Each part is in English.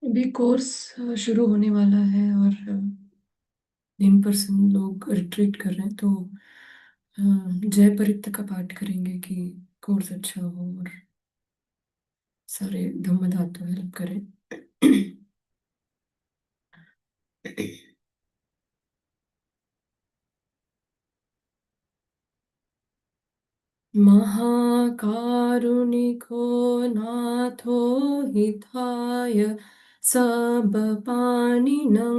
अभी कोर्स शुरू होने वाला है और इन पर्सन लोग रिट्रीट कर रहे हैं तो जय परित का पाठ करेंगे कि कोर्स अच्छा हो और सारे धम्म धातु हेल्प करें। महाकारुणिको नाथो हिताय सबपाणिनं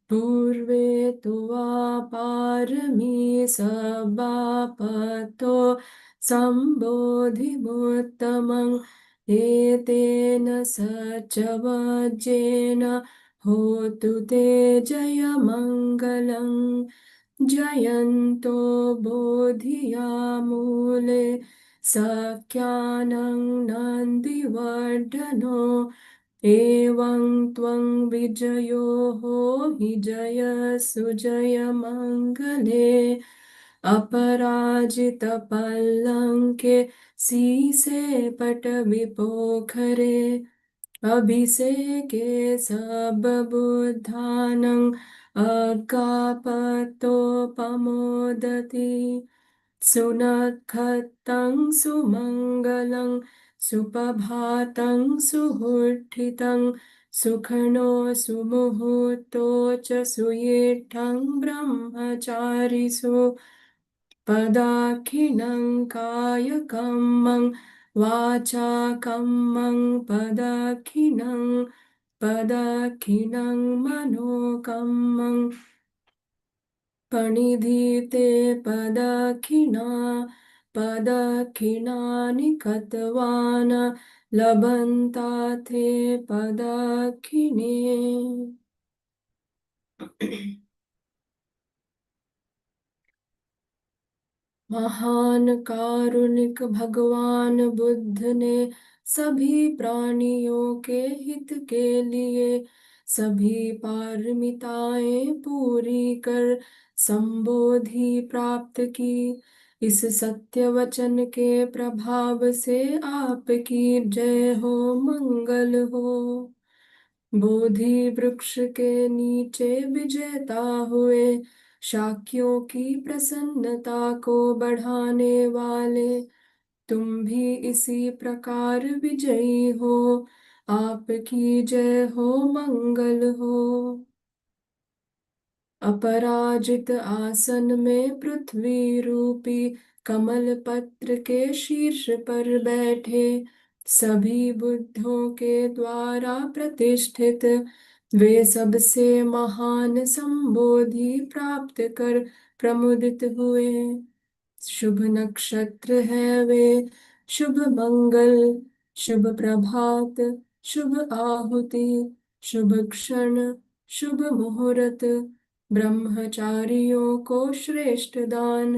पूर्वे तु वा पारमी सबापतो सम्बोधिमुत्तमं एतेन सचवज्जेन होतु ते जयमङ्गलम्। जयन्तो बोधियामूले सख्यानं नन्दिवर्धनो एवं त्वं विजयो हि जयसुजयमङ्गले अपराजितपल्लङ्के सीसे पटविपोखरे अभिषेके सबबुद्धानं अगापतोपमोदति सुनखतं सुमङ्गलं सुप्रभातं सुहुठितं सुखनो सुमुहूर्तो च सुयेष्ठं ब्रह्मचारिषु पदाखिलं कायकम्मं वाचा कम्मं पदाखिलं मनोकम्मं पणिधीते पदाखिनानि कतवान लभन्ता ते पदाखिने। महान कारुणिक भगवान बुद्ध ने सभी प्राणियों के हित के लिए सभी पारमिताएं पूरी कर संबोधि प्राप्त की। इस सत्य वचन के प्रभाव से आपकी जय हो, मंगल हो। बोधि वृक्ष के नीचे विजेता हुए शाक्यों की प्रसन्नता को बढ़ाने वाले तुम भी इसी प्रकार विजयी हो। आपकी जय हो, मंगल हो। अपराजित आसन में पृथ्वी रूपी कमल पत्र के शीर्ष पर बैठे सभी बुद्धों के द्वारा प्रतिष्ठित वे सबसे महान संबोधि प्राप्त कर प्रमुदित हुए। शुभ नक्षत्र है वे, शुभ मंगल, शुभ प्रभात, शुभ आहुति, शुभ क्षण, शुभ मुहूर्त, ब्रह्मचारियों को श्रेष्ठ दान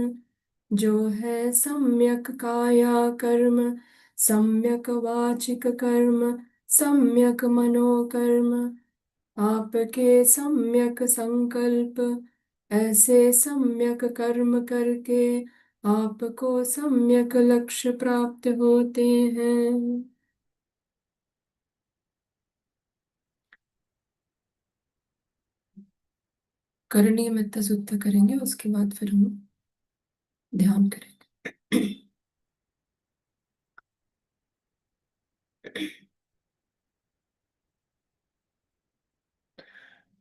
जो है सम्यक काया कर्म, सम्यक वाचिक कर्म, सम्यक मनोकर्म। आपके सम्यक संकल्प ऐसे सम्यक कर्म करके आपको सम्यक लक्ष्य प्राप्त होते हैं। करणीय मेत्ता सूक्त करेंगे, उसके बाद फिर हम ध्यान करेंगे।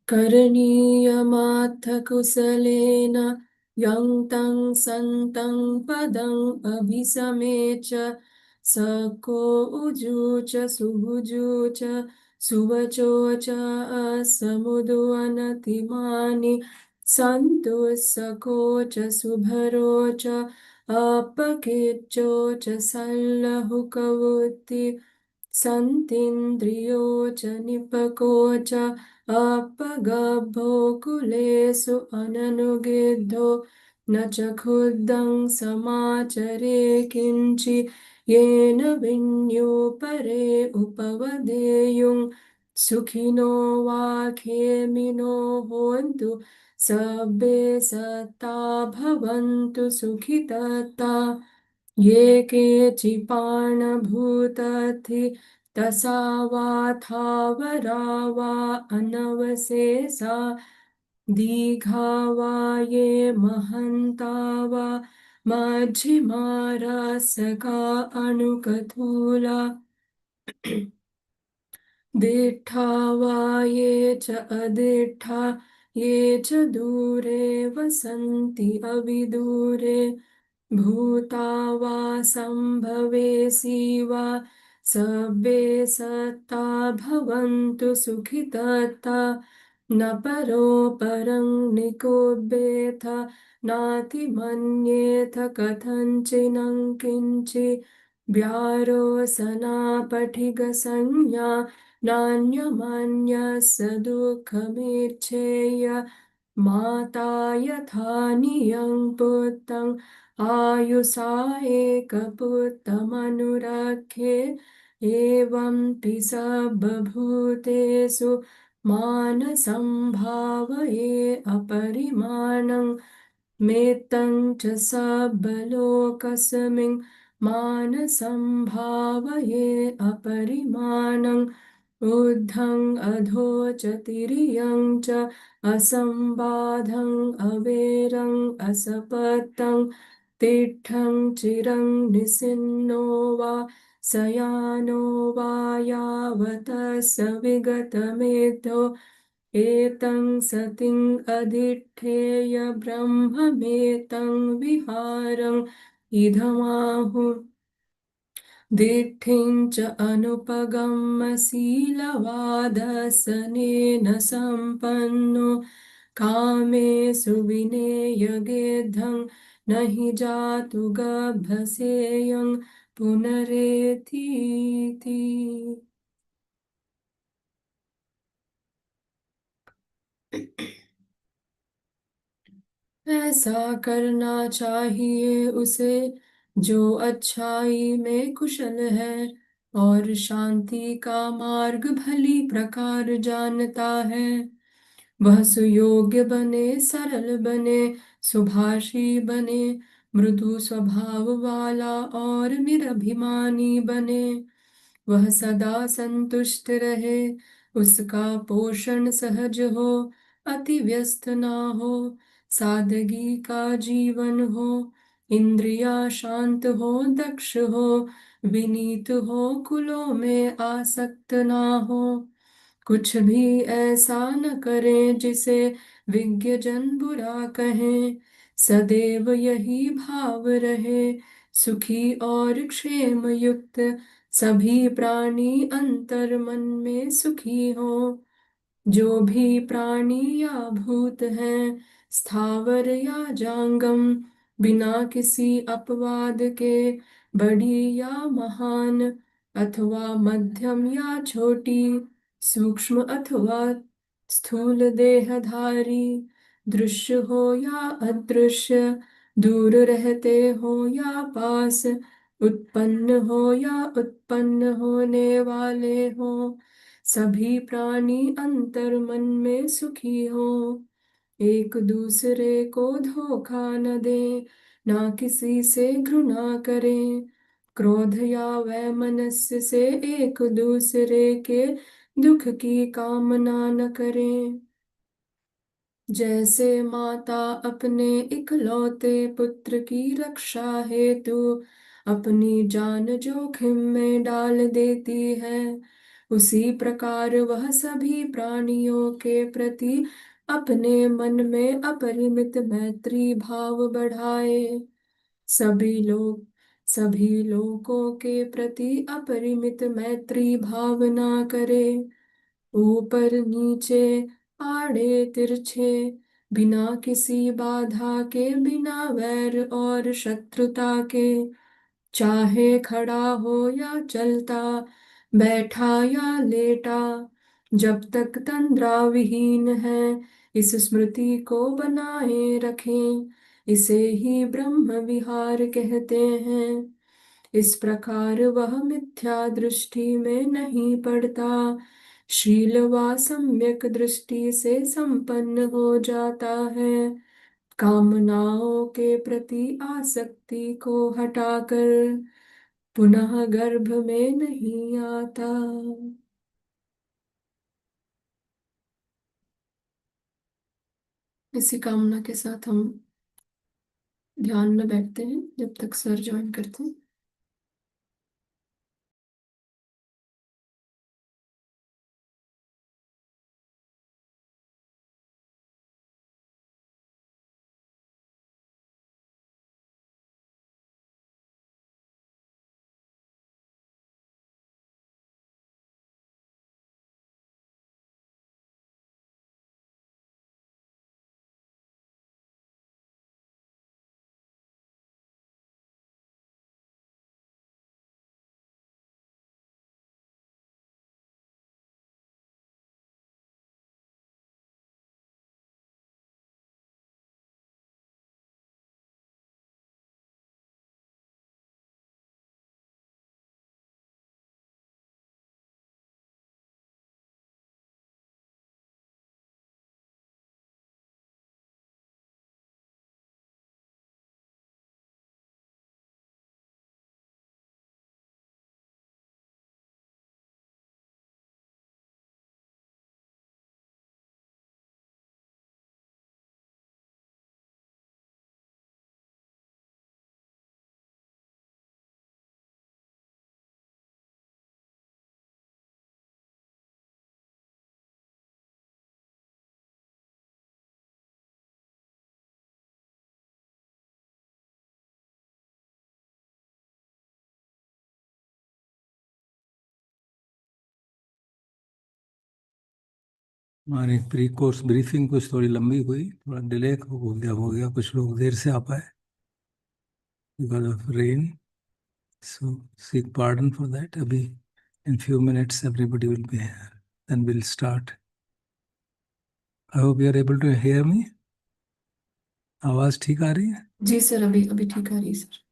करणीयमाथ कुशलेन यं तं सन्तं पदम् अभिसमेच सको ऊजूच सुभुजूच सुवचो च असमुद्वनतिमानि सन्तु सको च सुभरो च अपकिच्चो च सल्लहुकवुति सन्तीन्द्रियो च निपको च अपगभ्भो कुलेषु अननुगेद्धो न च क्षुद्रं समाचरे किञ्चि येन विन्युपरे उपवदेयुं सुखिनो वा खेमिनो होन्तु सर्वे सत्ता भवन्तु सुखितता ये केचिपाणभूताति तसा वा थावरा वा अनवसेसा दीघा वा ये महन्ता वा मध्यमा रसका अणुकथूला दिट्ठा वा ये च अदिट्ठा ये च दूरे वसन्ति अविदूरे भूता वा सम्भवेसि वा सब्बे सत्ता भवन्तु सुखितत्ता न परो परं निकुब्बेथ नातिमन्येथ कथञ्चिनं किञ्चि व्यारोसना पठिगसंज्ञा नान्यमन्यस्य दुःखमेच्छेय माता यथा नियं पुत्रं आयुषा एकपुत्रमनुरक्षे एवं पि सर्वभूतेषु मानसंभावये अपरिमाणं मेत्तं च सर्वलोकस्मिन् मानसंभावये अपरिमाणम् ऊर्ध्वं अधो च तिर्यं च असंबाधं अवेरं असपत्तं तिष्ठं चिरं निसिन्नो वा सयानो वा यावतः स विगतमेधो एतं सतिं अधिष्ठेय ब्रह्ममेतं विहारम् इदमाहुः दिठ्ठिं च अनुपगम्यशीलवादसनेन सम्पन्नो कामेषु विनियगेद्धं न हि जातु गभसेयं पुनरेतीति। ऐसा करना चाहिए उसे जो अच्छाई में कुशल है और शांति का मार्ग भली प्रकार जानता है। वह सुयोग्य बने, सरल बने, सुभाषी बने, मृदु स्वभाव वाला और निरभिमानी बने। वह सदा संतुष्ट रहे, उसका पोषण सहज हो, अति व्यस्त ना हो, सादगी का जीवन हो, इंद्रिया शांत हो, दक्ष हो, विनीत हो, कुलों में आसक्त ना हो। कुछ भी ऐसा न करें जिसे विज्ञजन बुरा कहें। सदैव यही भाव रहे, सुखी और क्षेम युक्त सभी प्राणी अंतर मन में सुखी हो। जो भी प्राणी या भूत हैं, स्थावर या जांगम, बिना किसी अपवाद के, बड़ी या महान, अथवा मध्यम या छोटी, सूक्ष्म अथवा स्थूल देहधारी, दृश्य हो या अदृश्य, दूर रहते हो या पास, उत्पन्न हो या उत्पन्न होने वाले हो, सभी प्राणी अंतर मन में सुखी हो। एक दूसरे को धोखा न दें, ना किसी से घृणा करें, क्रोध या वैमनस्य से एक दूसरे के दुख की कामना न करें। जैसे माता अपने इकलौते पुत्र की रक्षा हेतु अपनी जान जोखिम में डाल देती है, उसी प्रकार वह सभी प्राणियों के प्रति अपने मन में अपरिमित मैत्री भाव बढ़ाए। सभी लोगों के प्रति अपरिमित मैत्री भावना करे। ऊपर नीचे, आड़े तिरछे, बिना किसी बाधा के, बिना वैर और शत्रुता के, चाहे खड़ा हो या चलता, बैठा या लेटा, जब तक तंद्रा विहीन है, इस स्मृति को बनाए रखें। इसे ही ब्रह्म विहार कहते हैं। इस प्रकार वह मिथ्या दृष्टि में नहीं पड़ता, शील व सम्यक दृष्टि से संपन्न हो जाता है। कामनाओं के प्रति आसक्ति को हटाकर पुनः गर्भ में नहीं आता। इसी कामना के साथ हम ध्यान में बैठते हैं जब तक सर ज्वाइन करते हैं। हमारी प्री कोर्स ब्रीफिंग कुछ थोड़ी लंबी हुई, थोड़ा डिले हो गया, कुछ लोग देर से आ पाए because of rain, so seek pardon for that. अभी in few minutes everybody will be here, then will start. I hope you are able to hear me. आवाज ठीक आ रही है? जी सर, अभी अभी ठीक आ रही है सर।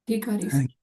ठीक आ रही है थैंक सर।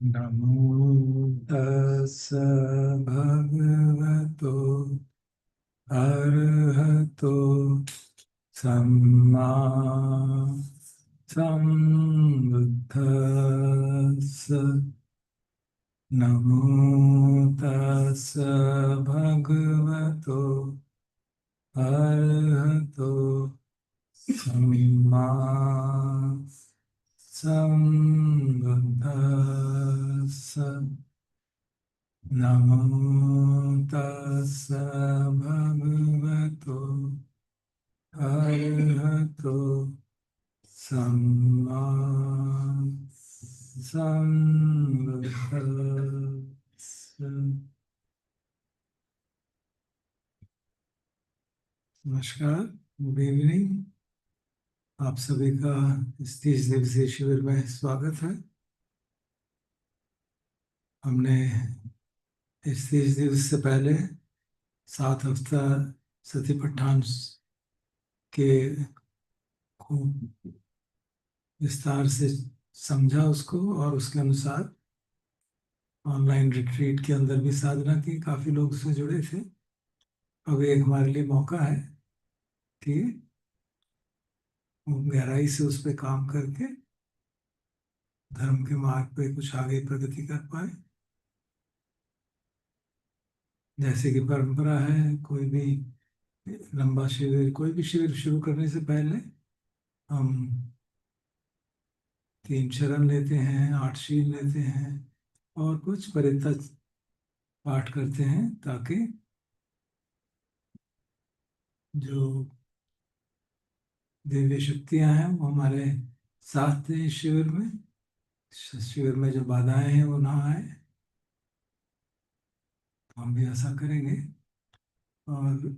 नमो तस् भगवतो अरहतो सम्मा सम्बुद्धस्स नमो तस् भगवतो अरहतो सम्मा सम्बुद्धस्स नमो तस् भगवतो अरहतो सम्मा सम्बुद्धस्स। नमस्कार, गुड इवनिंग। आप सभी का इस 30 दिवसीय शिविर में स्वागत है। हमने इस 30 दिवस से पहले 7 हफ्ता सतिपट्ठान के खूब विस्तार से समझा उसको, और उसके अनुसार ऑनलाइन रिट्रीट के अंदर भी साधना की। काफी लोग उससे जुड़े थे। अब एक हमारे लिए मौका है कि गहराई से उस पर काम करके धर्म के मार्ग पे कुछ आगे प्रगति कर पाए। जैसे कि परंपरा है, कोई भी लंबा शिविर, कोई भी शिविर शुरू करने से पहले हम 3 चरण लेते हैं, 8 शील लेते हैं और कुछ परित्ता पाठ करते हैं, ताकि जो दिव्य शक्तियां हैं वो हमारे साथ दें इस शिविर में। शिविर में जो बाधाएं हैं वो ना आए। तो हम भी ऐसा करेंगे। और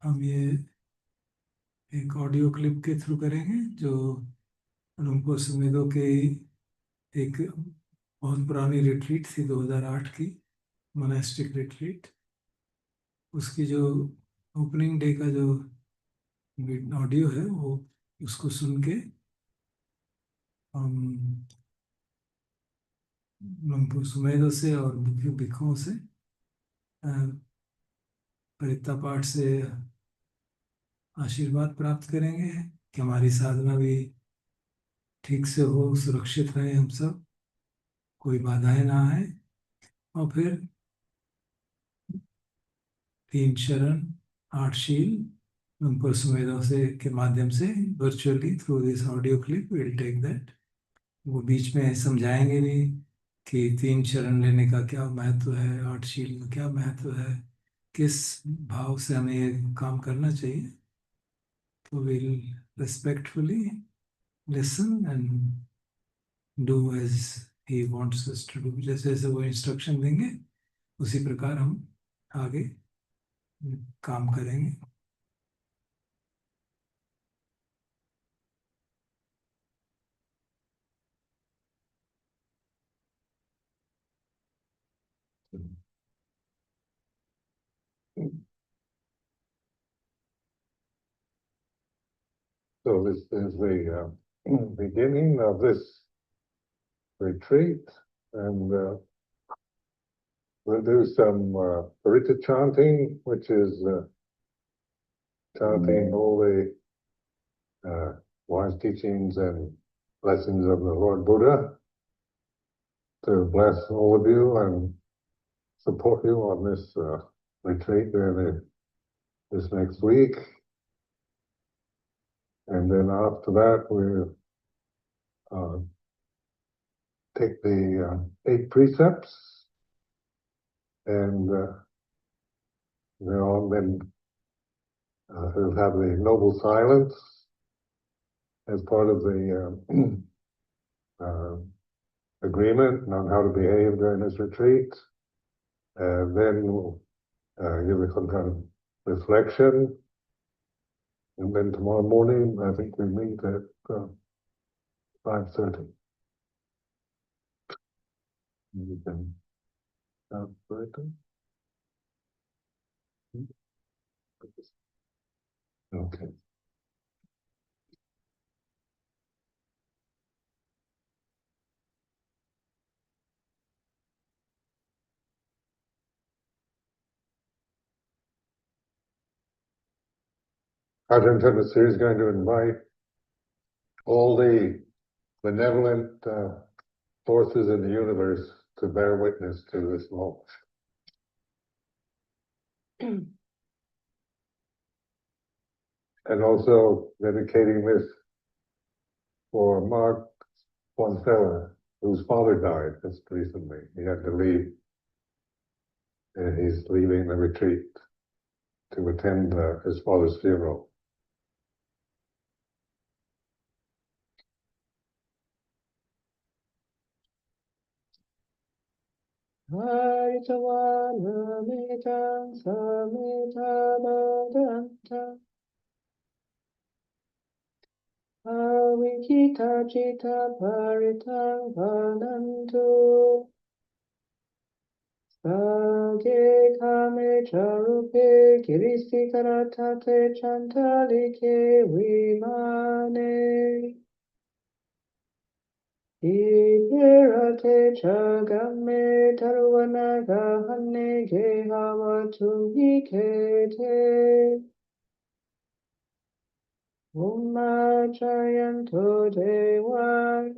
हम ये एक ऑडियो क्लिप के थ्रू करेंगे, जो रूमको सुमेधो के एक बहुत पुरानी रिट्रीट थी, 2008 की मोनास्टिक रिट्रीट। उसकी जो ओपनिंग डे का जो ऑडियो है, वो उसको सुन के हम रूमको सुमेधो से और भिक्षुओं से अ, परित्ता पाठ से आशीर्वाद प्राप्त करेंगे कि हमारी साधना भी ठीक से हो, सुरक्षित रहे हम सब, कोई बाधाएं ना आए। और फिर 3 चरण, 8 शील उनको सुमेधों से के माध्यम से virtually through this audio clip will take that. वो बीच में समझाएंगे भी कि 3 चरण लेने का क्या महत्व है, 8 शील का क्या महत्व है, किस भाव से हमें ये काम करना चाहिए। तो will respectfully listen and do as he wants us to do. जैसे जैसे वो इंस्ट्रक्शन देंगे उसी प्रकार हम आगे काम करेंगे। So this is the beginning of this retreat, and we'll do some Parita chanting, which is chanting all the wise teachings and blessings of the Lord Buddha to bless all of you and support you on this retreat during this next week. And then after that, we'll take the 8 precepts, and then we'll have the noble silence as part of the agreement on how to behave during this retreat. And then we'll give it some kind of reflection. And then tomorrow morning, I think we meet at 5:30. You can start writing. Okay. Ajahn Tadasiri is going to invite all the benevolent forces in the universe to bear witness to this moment. And also dedicating this for Mark Poncella, whose father died just recently. He had to leave, and he's leaving the retreat to attend his father's funeral. Avijita Jita Paritang Bhadantu Sage Kame Charupe Kiristi Karatate Chantalike Vimane Iperate Chagame Taruvanaga Hane Gehawatu Hikete Jayanto Dewa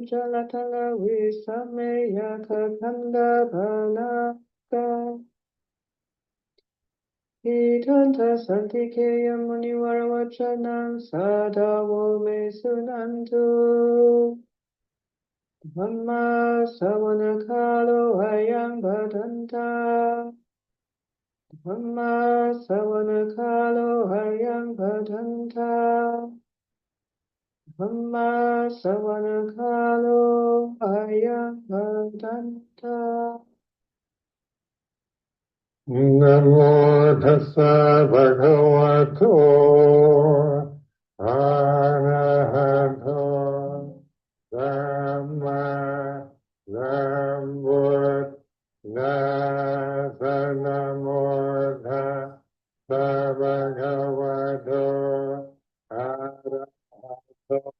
Jalatala Visameya Kakanda Balaka Idanta Santikeya Munivaravachanam Sadavo Me Sunantu Dhamma Savanakalo Hayam Bhadanta Dhamma Savanakalo Hayam Bhadanta Dhamma Savanakalo Ayam Bhadanta Namo tassa bhagavato arahato samma sambuddhassa. Namo tassa bhagavato arahato samma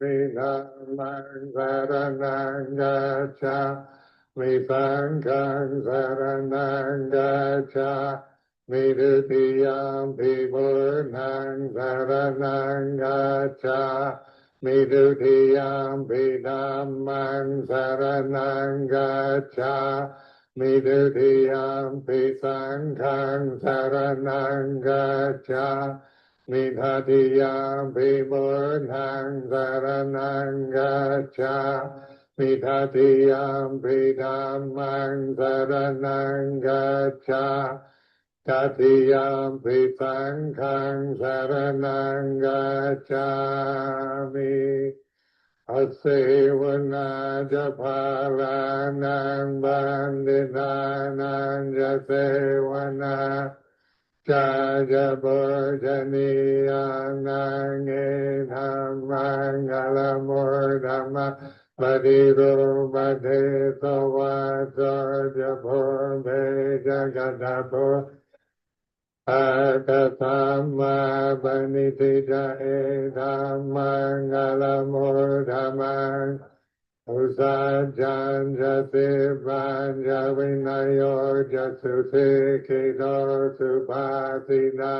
Vidhamang saranang gacchami, sanghang saranang gacchami, dutiyampi buddhang saranang gacchami, dutiyampi dhammang saranang gacchami, dutiyampi sanghang saranang gacchami. Midhatiyam Buddhang saranang gacchami, Midhatiyam Dhammang saranang gacchami, Tatiyam Sanghang saranang gacchami. Asevana japalanang bandhanang jasevana Jaja Bhajani Anange Dhammangala Murdama Badiro Badhe Savaja Jabhore Jagadabho Akatamma Baniti Jae Dhammangala Murdama Usajan Jati Banja Vinayo Jasuti Kido Supatina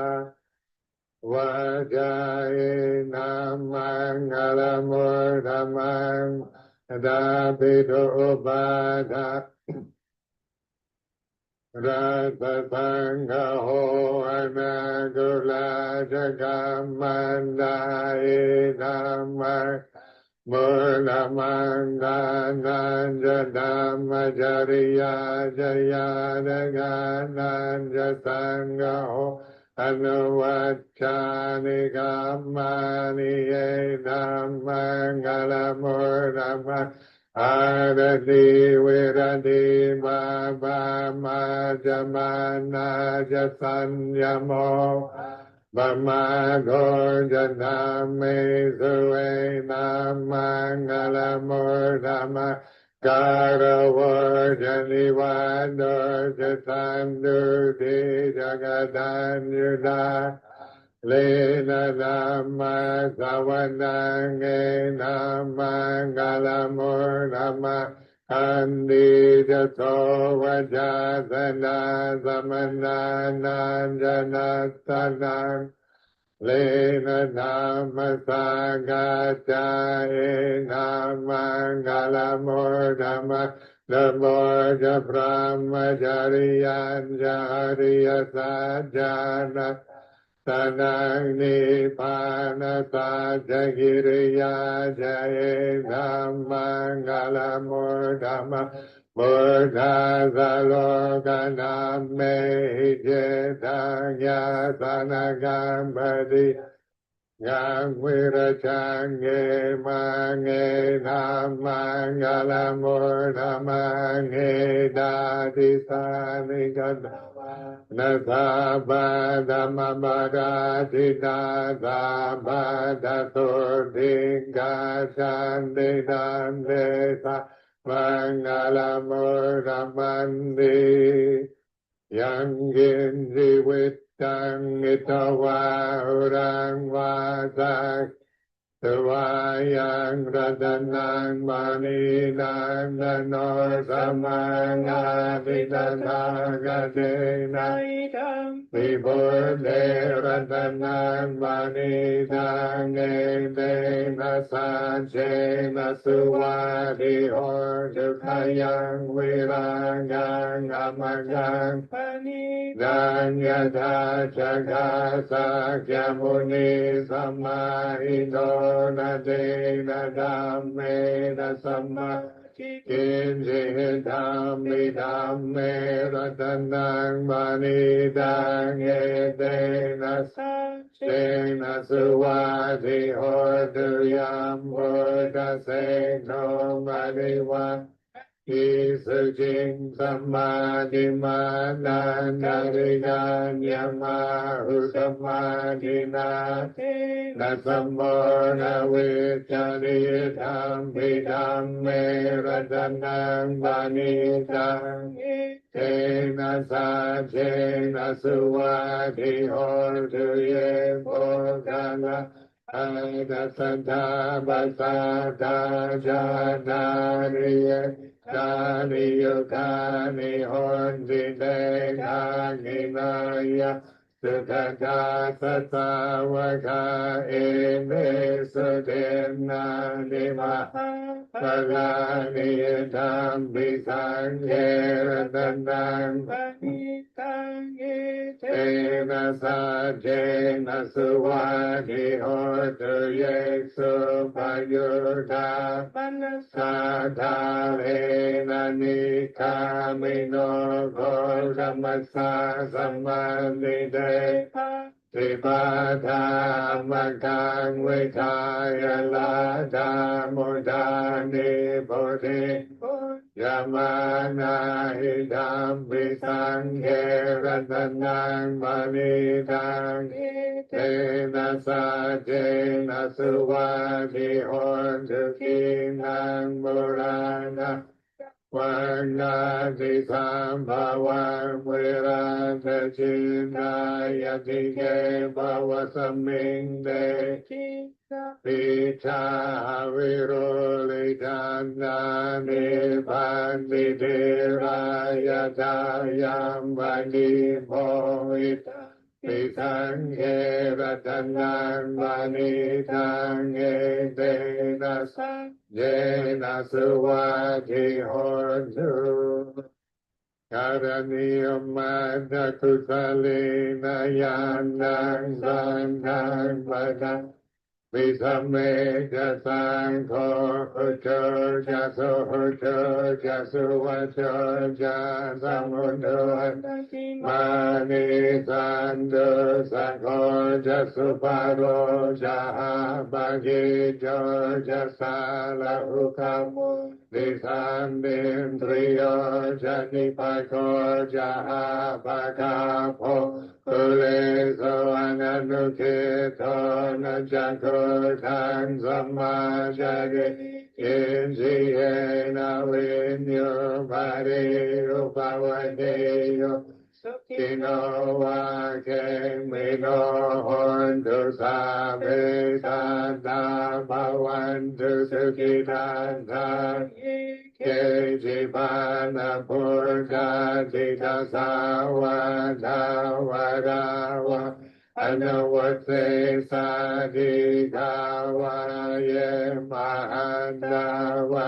Vajaye Namangala Murdamang Dabido Bada Ratatanga Ho Anagula Jagamanda Namang Murnamangananja Dhammajariya Jayanaganja Sangaho Anuvachani Gammani Ye Dhammangala Murnama Aradi Viradi Baba Majamana Jasanyamo Mama Gojana Sue Namangala Murdama Karavajani Vado Jatandu Di Jagadan Yuda Lena Nama Savanange Namangala Murdama Andi Jato Vajadana Samana Nanjanatanan Lena Nama Sagachae Namangala Murdama Namoja Brahmachariyan Jariya Sajana Tanang Nipana Sajagiriya Jaye Namangala Murdama Murdha Zaloganame Jetanya Sanagambadi Yang Virachange Mange Namangala Murdhamange Dadi Sanigada Nasabada Mabada Dida Bada Surdinga Chandidandesa Mangala Murdhamandi Yang Ginjiwitang Itawahurang Vasak Tawayang Radanang Maninang Nanor Samanga Vidanagadena Vibode Radanang Maninang Edena Sanjena Suwadi Ordukayang Virangang Amagang Danyata Jagasa Kyamuni Samahido Nadena Dhammena Sama Kinji Dhammi Dhamme Ratanang Manidang Edena Sena Suwadi Horduyam Buddha Seno Maniwa Isujing Samadhi Manandarigan Yamahu Samadhina Nasamona Vichari Dhammi Dhamme Ratanang Vanitang Tena Sajena Suwadi Hortuye Bodhana Ada Santa Basada Janariye Kani Yukani Hondi Dekani Naya Sutaka Satawaka Eme Sudena Maha Pagani Dhambi Sanghe Ratanang Tena Sajena Suwadi Hotu Yeksu Payurta Sadhalena Nikamino Godamasa Samadhi Tripata Makang Vikaya Lada Mudani Bodhi Yamana Hidam Visanghe Ratanang Manidang Tena Sajena Suwadi Hondukinang Murana Vangati Sambhavang Virata Chinayati Ke Bhavasamingde Picha Viruli Chandani Panditi Rayatayam Vani Bhoita Pitanghe Ratanang Vanitanghe Dena Jena Suwati Hortu Karaniyam Madha Kusalina Yanang Sangang Bada Visame Jasangho Ucho Jasu Ucho Jasu Vacho Jasamundo Mani Sandu Sangho Jasu Paro Jaha Bagi Jo Jasala Ukamu Nisandindriyo Janipako Jaha Bakapo Kuleso ananukito najakotan samajari Injiyena vinyo bari upavadeyo Kino wake mino hontu sabe tanda bhavantu sukitanda Kejivana purga dita sawa dawarawa Anavate sadikawa ye mahandawa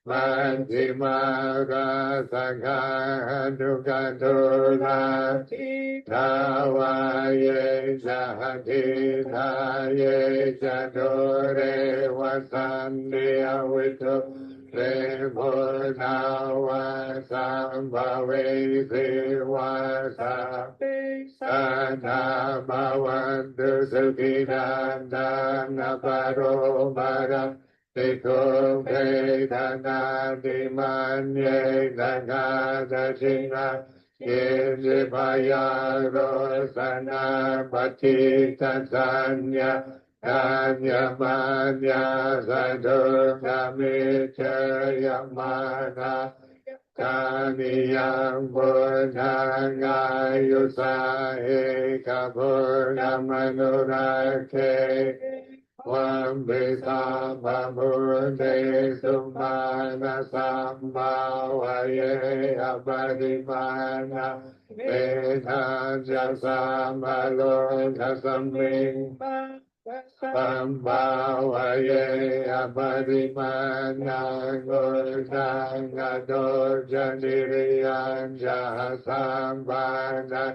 Manjimaga Sangha Dukadula Tawaye Jahati Taye Jadore Vasandiya Vitu Premurnawa Sambhave Sivasa Sana Bhavantu Sukhidandana Paromara Tiko Vedana Dimanye Dagadachina Yejivaya Rosana Patita Sanya Kanya Manya Sadurga Michayamana Kaniyam Buddhangayusahe Kapurnamanurake Vambisa Bamurde Sumana Sambhavaye Abadimana Vedanja Sambalona Samling Sambhavaye Abadimana Gurdanga Dorjaniriyanja Sambana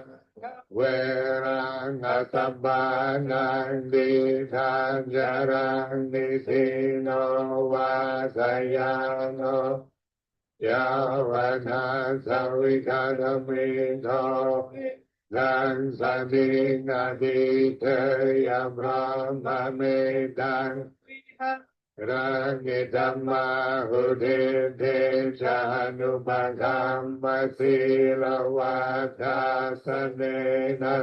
Veranga Sabbanang Disanjarang Nisino Vasayano Yavana Savikadamito Dang Sading Aditya Brahma Medang Rangidamma Hudede Janubhagamma Silavata Sanena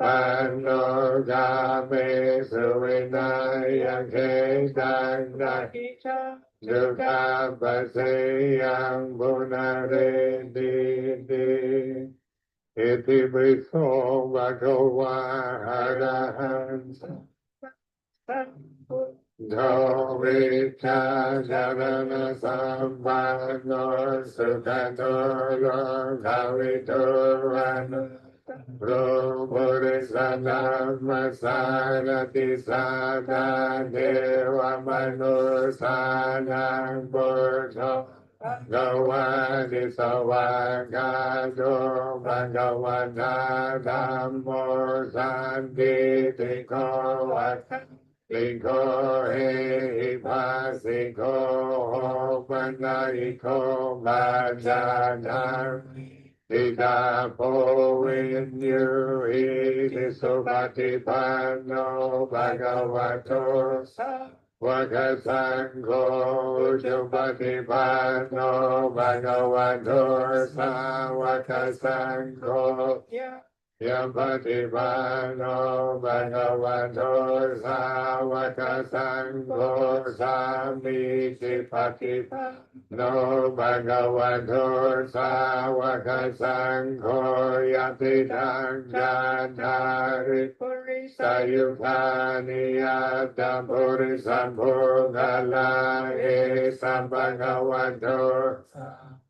Panogame Suvinayake Dangna Jukapaseyang Bunaredi Iti Viso Bhagava Arahanta Dovita Jarana Sambhano Sukadoro Kaviturvano Prabhurisana Sarati Sada Deva Manusana Burjo Gawadi Savagado Bhagavana Dhammo Sanditiko Liko he pasiko panaiko bhajanar Ida po vinyu iti Satipatthana Bhagavato Vakasangho Satipatthana Bhagavato Vakasangho Yapatipano Bhagavato Savakasangho Samiti Patipano Bhagavato Savakasangho Yatidang Jadari Sayukani Yatam Purisambhogala Esam Bhagavato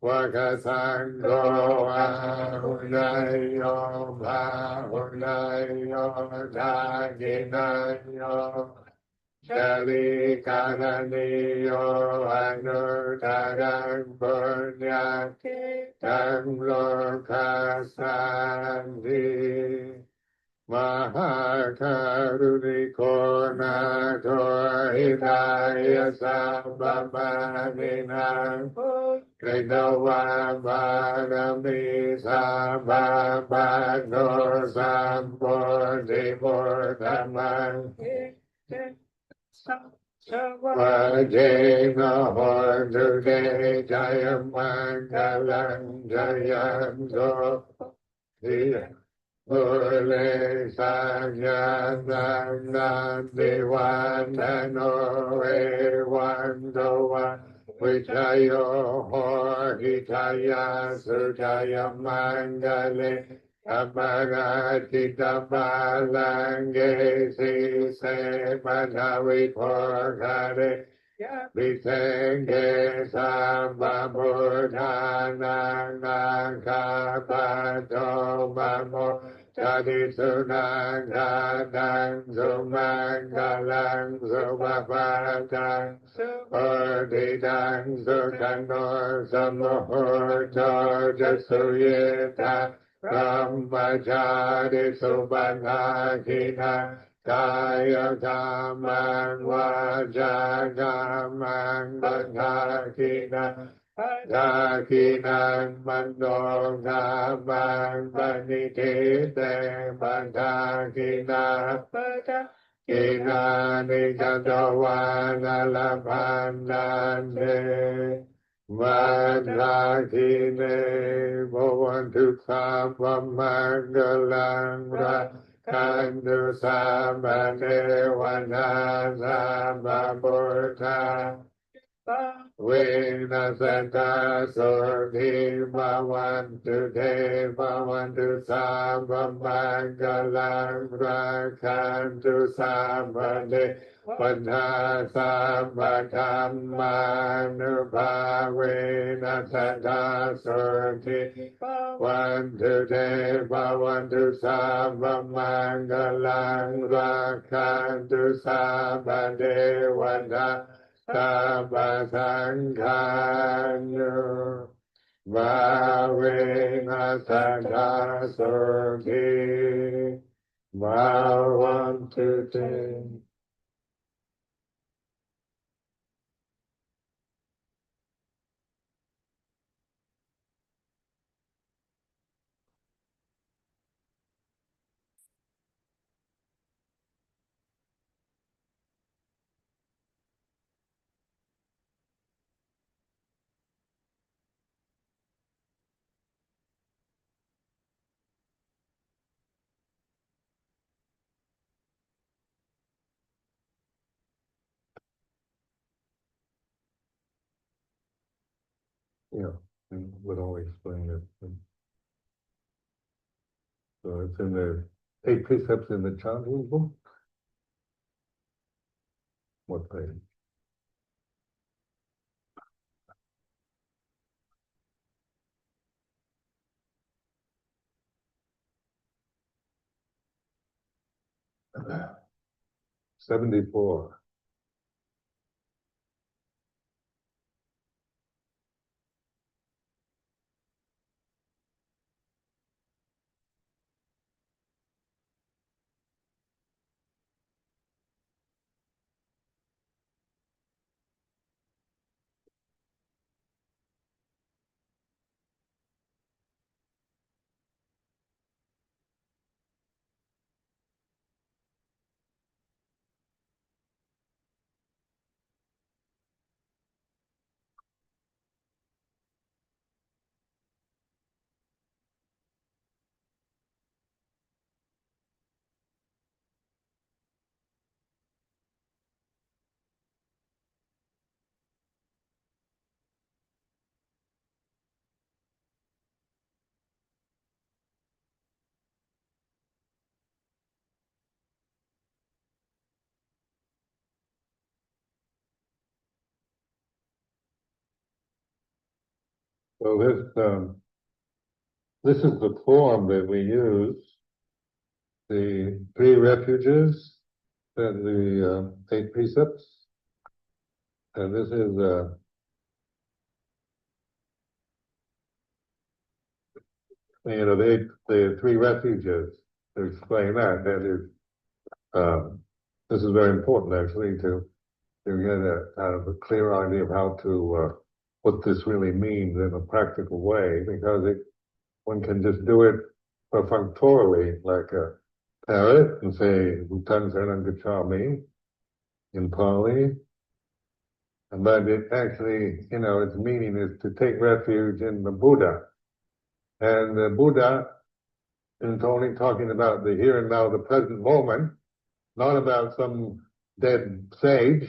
Vakasangho Ahunayo Bahunayo Daginayo Shalikaraniyo Anurtarang Punyaki Tang Lokasandi Maha Karuniko Nato Hidaya Sabbamadina Kritawa Bharami Sabbabhano Sambodhi Murtaman Vajena Hordude Jayam Mangalam Jayam Mule Sanyanan Divatano Evandoa Vichayo Hitaya Sujaya Mangale Amarachita Balange Se Padavi Porgare Vitenge Samba Buddhana Kapato Mamo Tadi Sunangadang Sumangalang Suvapatang Perdidang Sukanor Samuhurto Jasuyeta Brahmachari Subhanakina Kaya Kamang Vajagamang Bhagakina Dakinan Mandongamang Banitite Bhagakina Kina Nikadawana Lapandane Vadakine Bhavantu Sampamagangalang Kandu Samane Vanasambhaburta Vinasanta Surti Bhavantu Te Bhavantu Sambhamangalang Rakantu Samane Vanasambhakammanubhavena Santa Surti Bhavantu Te Bhavantu Sambhamangalang Rakantu Samane Vanasambhakammanubhavena Sabasanganu Bhavena Sada Surti Bhavantu Te. Yeah, and would all explain it. So it's in the 8 precepts in the chanting book. What page? $74. So this is the form that we use. The 3 refuges and the 8 precepts, and this is the 3 refuges. To explain that is this is very important actually to get a kind of a clear idea of how to what this really means in a practical way, because one can just do it perfunctorily like a parrot and say Bhutan Saranam Gacchami in Pali, but it actually, its meaning is to take refuge in the Buddha. And the Buddha And it's only talking about the here and now, the present moment, not about some dead sage,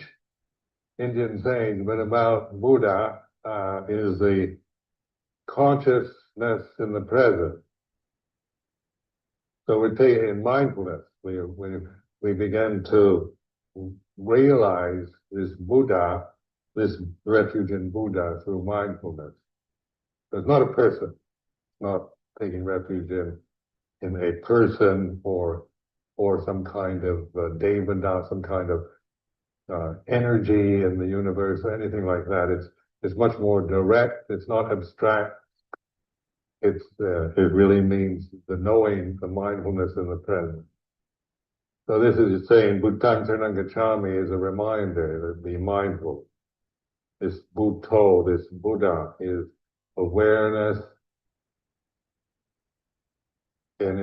Indian sage, but about Buddha is the consciousness in the present. So we take in mindfulness, we begin to realize this Buddha, this refuge in Buddha through mindfulness. So it's not a person, it's not taking refuge in a person or some kind of devada, some kind of energy in the universe, or anything like that. It's much more direct. It's not abstract. It really means the knowing, the mindfulness in the present. So this is saying Buddhaṃ Saranam Gacchāmi is a reminder to be mindful. This Buddho, this Buddha, is awareness, and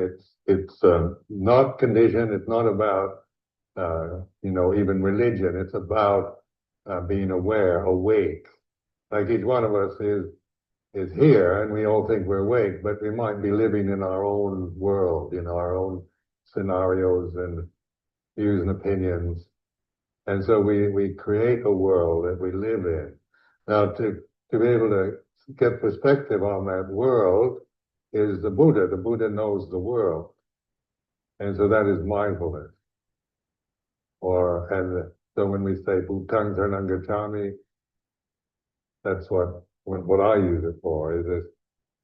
it's not conditioned. It's not about even religion. It's about being aware, awake. Like each one of us is here, and we all think we're awake, but we might be living in our own world, in our own scenarios and views and opinions. And so we create a world that we live in. Now, to be able to get perspective on that world is the Buddha. The Buddha knows the world. And so that is mindfulness. So when we say Buddhaṃ Saranam Gacchāmi, that's what I use it for, is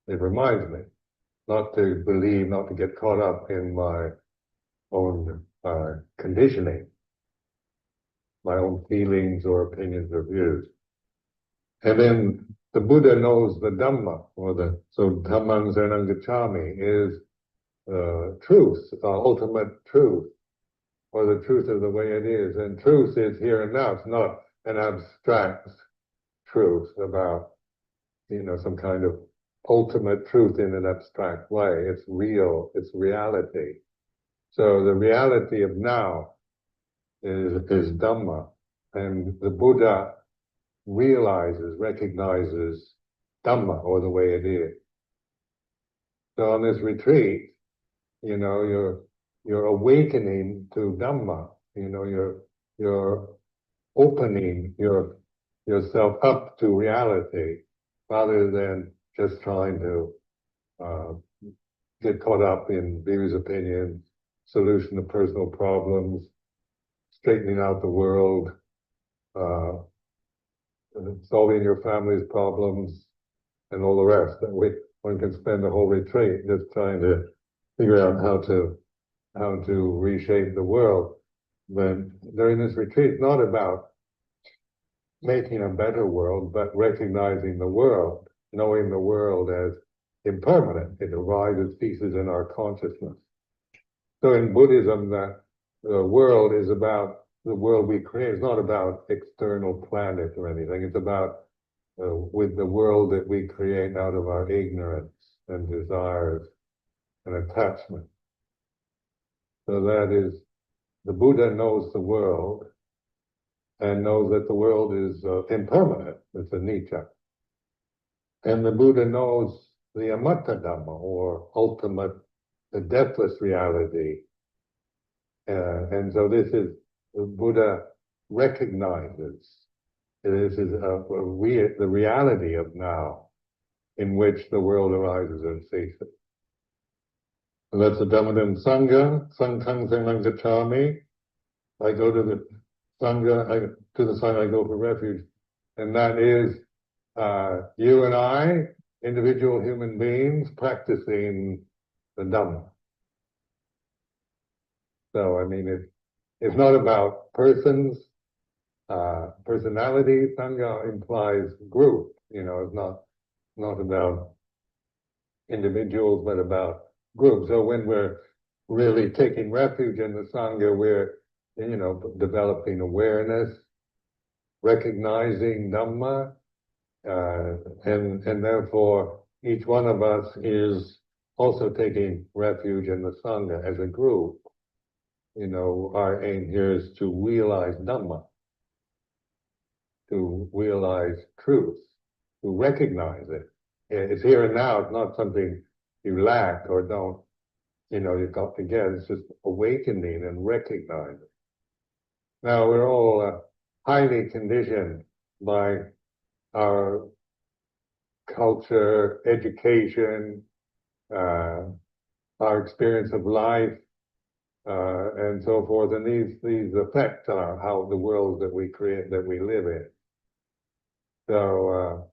it reminds me not to believe, not to get caught up in my own conditioning, my own feelings or opinions or views. And then the Buddha knows the Dhamma, so Dhammam Saranam Gacchāmi is truth, ultimate truth, or the truth of the way it is. And truth is here and now. It's not an abstract truth about, some kind of ultimate truth in an abstract way. It's real, it's reality. So the reality of now is Dhamma. And the Buddha recognizes Dhamma, or the way it is. So on this retreat, you're awakening to Dhamma. You're opening yourself up to reality, rather than just trying to get caught up in views, opinions, solution to personal problems, straightening out the world, solving your family's problems, and all the rest. That one can spend the whole retreat just trying to figure out how to reshape the world. But during this retreat, it's not about making a better world, but recognizing the world, knowing the world as impermanent. It arises, ceases in our consciousness. So in Buddhism, the world is about the world we create. It's not about external planet or anything. It's about with the world that we create out of our ignorance and desires and attachment. So that is, the Buddha knows the world and knows that the world is impermanent. It's anicca. And the Buddha knows the amatta Dhamma, or ultimate, the deathless reality. And so this is, the Buddha recognizes this is the reality of now, in which the world arises and ceases. So that's the Dhammadam Sangha, Sangham Saranam Gacchāmi. I go to the Sangha, to the Sangha I go for refuge. And that is you and I, individual human beings, practicing the Dhamma. So, I mean, it's not about persons, personality. Sangha implies group, it's not about individuals, but about groups. So when we're really taking refuge in the Sangha, we're, developing awareness, recognizing Dhamma, and therefore each one of us is also taking refuge in the Sangha as a group. Our aim here is to realize Dhamma, to realize truth, to recognize it. It's here and now. It's not something you lack or don't you've got to get. It's just awakening and recognizing. Now, we're all highly conditioned by our culture, education, our experience of life, and so forth. And these affect how the world that we create, that we live in. So,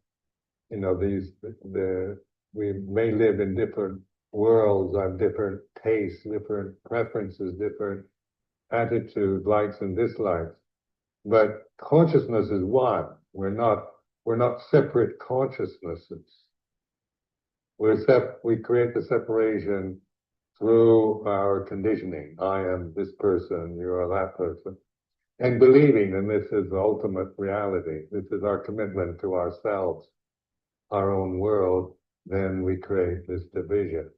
we may live in different worlds, have different tastes, different preferences, different attitudes, likes and dislikes. But consciousness is one. We're not separate consciousnesses. We create the separation through our conditioning. I am this person, you are that person. And believing, and this is the ultimate reality, this is our commitment to ourselves, our own world, then we create this division.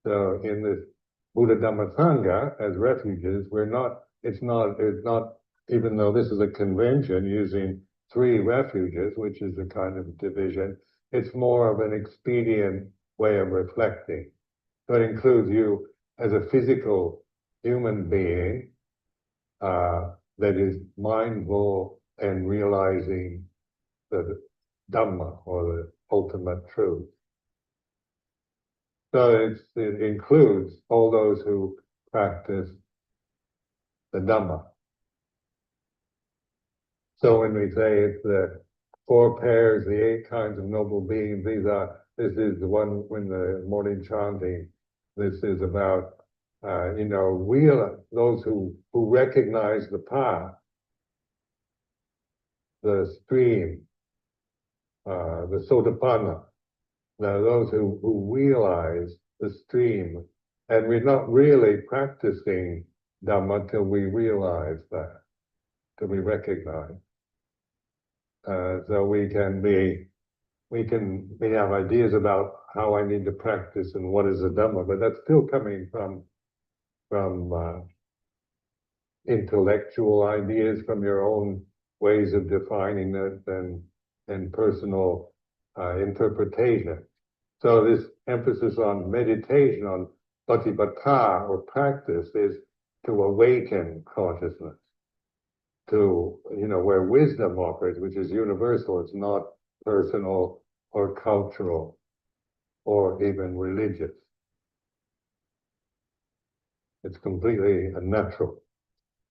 So in this Buddha Dhamma Sangha, as refuges, it's not, even though this is a convention using 3 refuges, which is a kind of division, it's more of an expedient way of reflecting. So it includes you as a physical human being that is mindful and realizing the Dhamma, or the ultimate truth. So it includes all those who practice the Dhamma. So when we say it's the 4 pairs, the 8 kinds of noble beings, this is the one when the morning chanting, this is about, those who recognize the path, the stream, the Satipatthana. Now, those who realize the stream, and we're not really practicing Dhamma till we realize that, till we recognize. So we have ideas about how I need to practice and what is the Dhamma, but that's still coming from intellectual ideas, from your own ways of defining it, and personal interpretation. So this emphasis on meditation, on Satipatthana or practice, is to awaken consciousness to, where wisdom operates, which is universal. It's not personal or cultural or even religious. It's completely natural.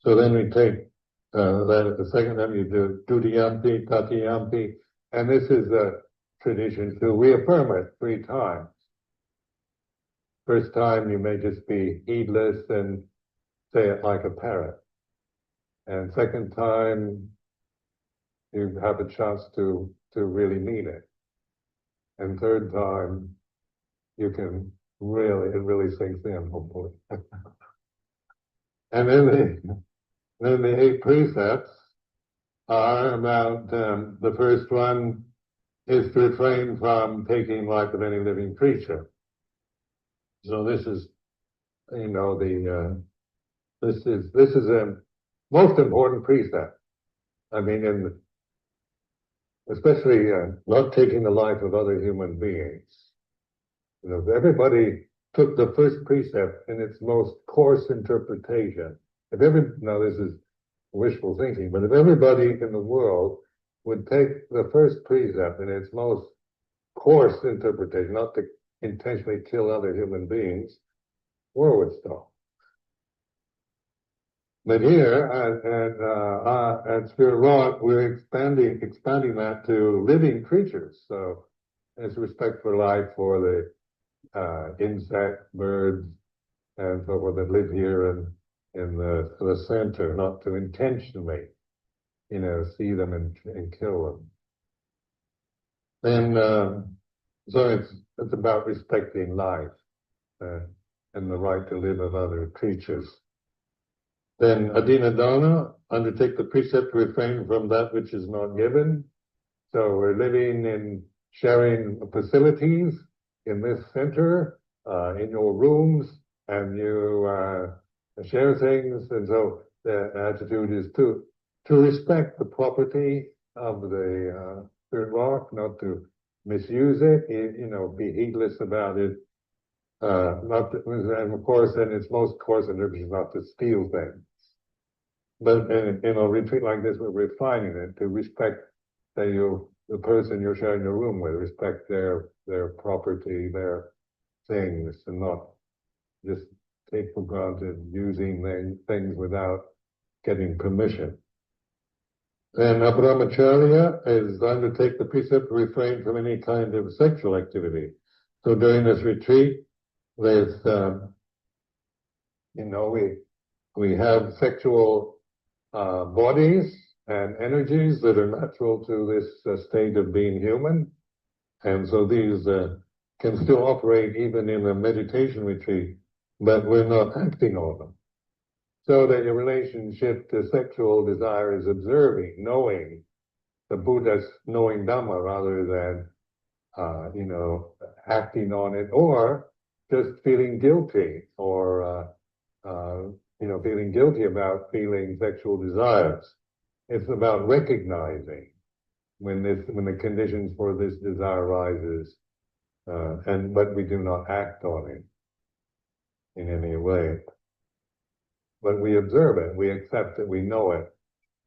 So then we take that at the second time, you do Dutiyampi, Tatiyampi, and this is a tradition to reaffirm it 3 times. First time you may just be heedless and say it like a parrot. And second time you have a chance to really mean it. And third time you can it really sinks in, hopefully. And then the 8 precepts are about, the first one is to refrain from taking life of any living creature. So this is, this is a most important precept. I mean, especially not taking the life of other human beings. If everybody took the first precept in its most coarse interpretation, now this is wishful thinking, but if everybody in the world would take the first precept in its most coarse interpretation, not to intentionally kill other human beings, war would stop. But here at Spirit Rock, we're expanding that to living creatures. So there's respect for life for the insect, birds, and so forth that live here in the center, not to intentionally, see them and kill them. Then, so it's about respecting life and the right to live of other creatures. Then adinadana, undertake the precept to refrain from that which is not given. So we're living in sharing facilities in this center, in your rooms, and you share things. And so the attitude is to respect the property of the Spirit Rock, not to misuse it, be heedless about it, not to, and of course, in its most coarse interpretation, not to steal things. But in a retreat like this, we're refining it to respect that the person you're sharing the room with, respect their property, their things, and not just take for granted using things without getting permission. And a brahmacharya is undertake the precept to refrain from any kind of sexual activity. So during this retreat, there's, we have sexual bodies and energies that are natural to this state of being human. And so these can still operate even in a meditation retreat, but we're not acting on them. So that your relationship to sexual desire is observing, knowing, the Buddha's knowing Dhamma rather than, acting on it, or just feeling guilty, or, feeling guilty about feeling sexual desires. It's about recognizing when the conditions for this desire arises, but we do not act on it in any way. But we observe it, we accept it, we know it.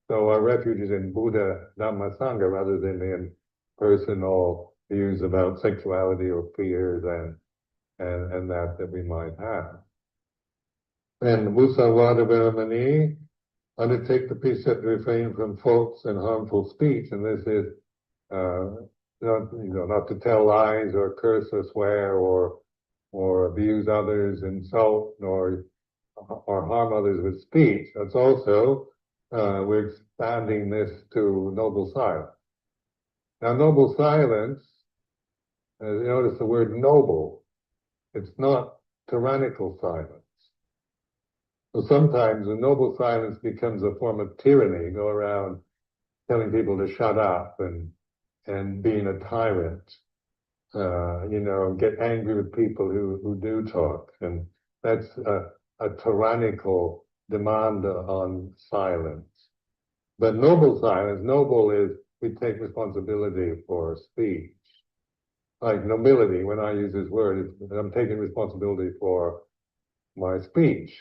So our refuge is in Buddha, Dhamma, Sangha, rather than in personal views about sexuality or fears and that we might have. And Musavada Viramani, undertake the precept to refrain from false and harmful speech, and this is not to tell lies or curse or swear or abuse others, insult or harm others with speech. That's also we're expanding this to noble silence. Now, noble silence, you notice the word noble. It's not tyrannical silence. So sometimes the noble silence becomes a form of tyranny. Go around telling people to shut up and being a tyrant. Get angry with people who do talk, and that's a tyrannical demand on silence. But noble silence, noble is we take responsibility for speech. Like nobility, when I use this word, I'm taking responsibility for my speech.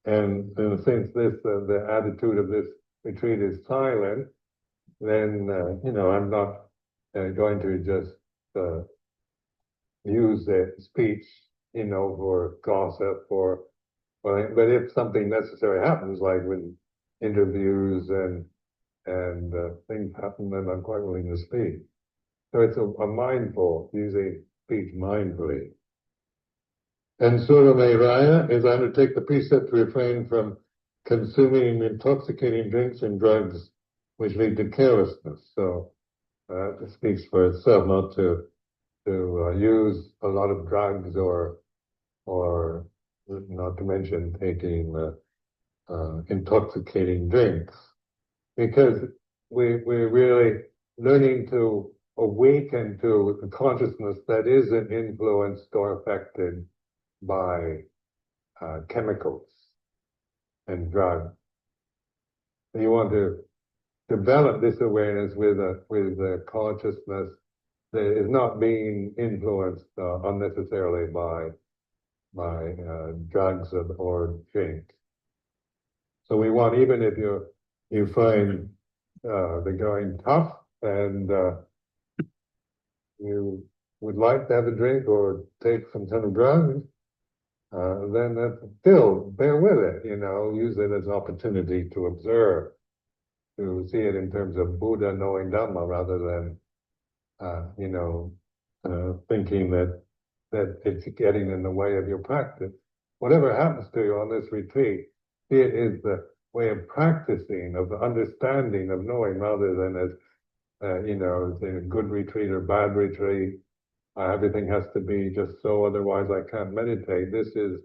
And since the attitude of this retreat is silent, then, I'm not going to just use the speech, for gossip but if something necessary happens, like when interviews and things happen, then I'm quite willing to speak. So it's a mindful, using speech mindfully. And Surameraya is undertake the precept to refrain from consuming intoxicating drinks and drugs which lead to carelessness. So it speaks for itself, not to use a lot of drugs or not to mention taking intoxicating drinks, because we're really learning to awaken to the consciousness that isn't influenced or affected by chemicals and drugs. You want to develop this awareness with a consciousness that is not being influenced unnecessarily by drugs or drink. So we want, even if you find the going tough and you would like to have a drink or take some kind of drugs, then that's still bear with it. Use it as an opportunity to observe, to see it in terms of Buddha knowing Dhamma rather than thinking that it's getting in the way of your practice. Whatever happens to you on this retreat, see it is the way of practicing, of the understanding, of knowing, rather than as a good retreat or bad retreat. Everything has to be just so, otherwise I can't meditate. This is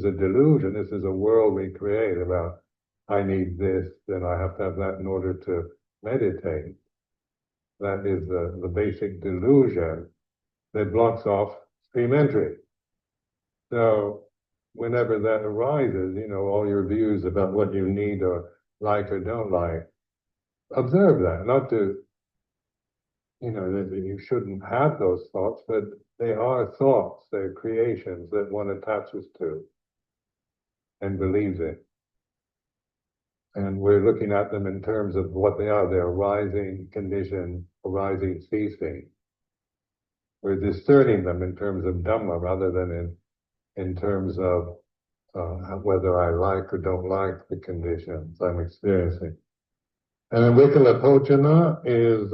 a delusion. This is a world we create about, I need this, then I have to have that in order to meditate. That is the basic delusion that blocks off stream entry. So whenever that arises, all your views about what you need or like or don't like, observe that, not to that you shouldn't have those thoughts, but they are thoughts, they're creations that one attaches to and believes in. And we're looking at them in terms of what they are. They're arising, condition, arising, ceasing. We're discerning them in terms of Dhamma rather than in terms of whether I like or don't like the conditions I'm experiencing. And then Vikala is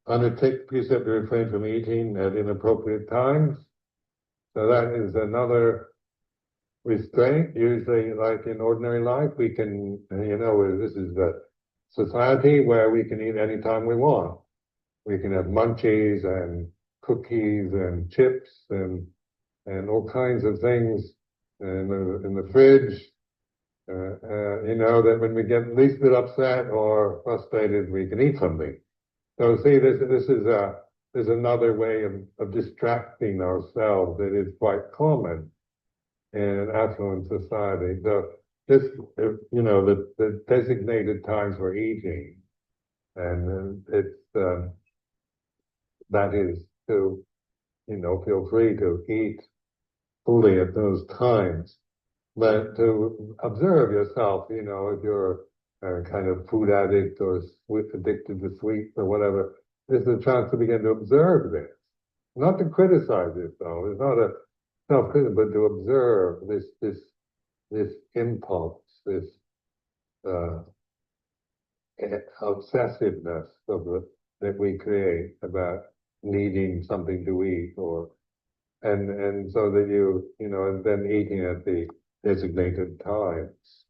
undertake the precept to refrain from eating at inappropriate times. So that is another restraint. Usually, like in ordinary life, we can, this is the society where we can eat anytime we want. We can have munchies and cookies and chips and all kinds of things in the fridge. That when we get least bit upset or frustrated, we can eat something. So see, this is another way of distracting ourselves that is quite common in affluent society. So this, the designated times for eating, and that is to, feel free to eat fully at those times. But to observe yourself, if you're a kind of food addict or addicted to sweets or whatever, this is a chance to begin to observe this. Not to criticize yourself. It's not a self-criticism, but to observe this impulse, this obsessiveness that we create about needing something to eat, and so that and then eating at the designated times.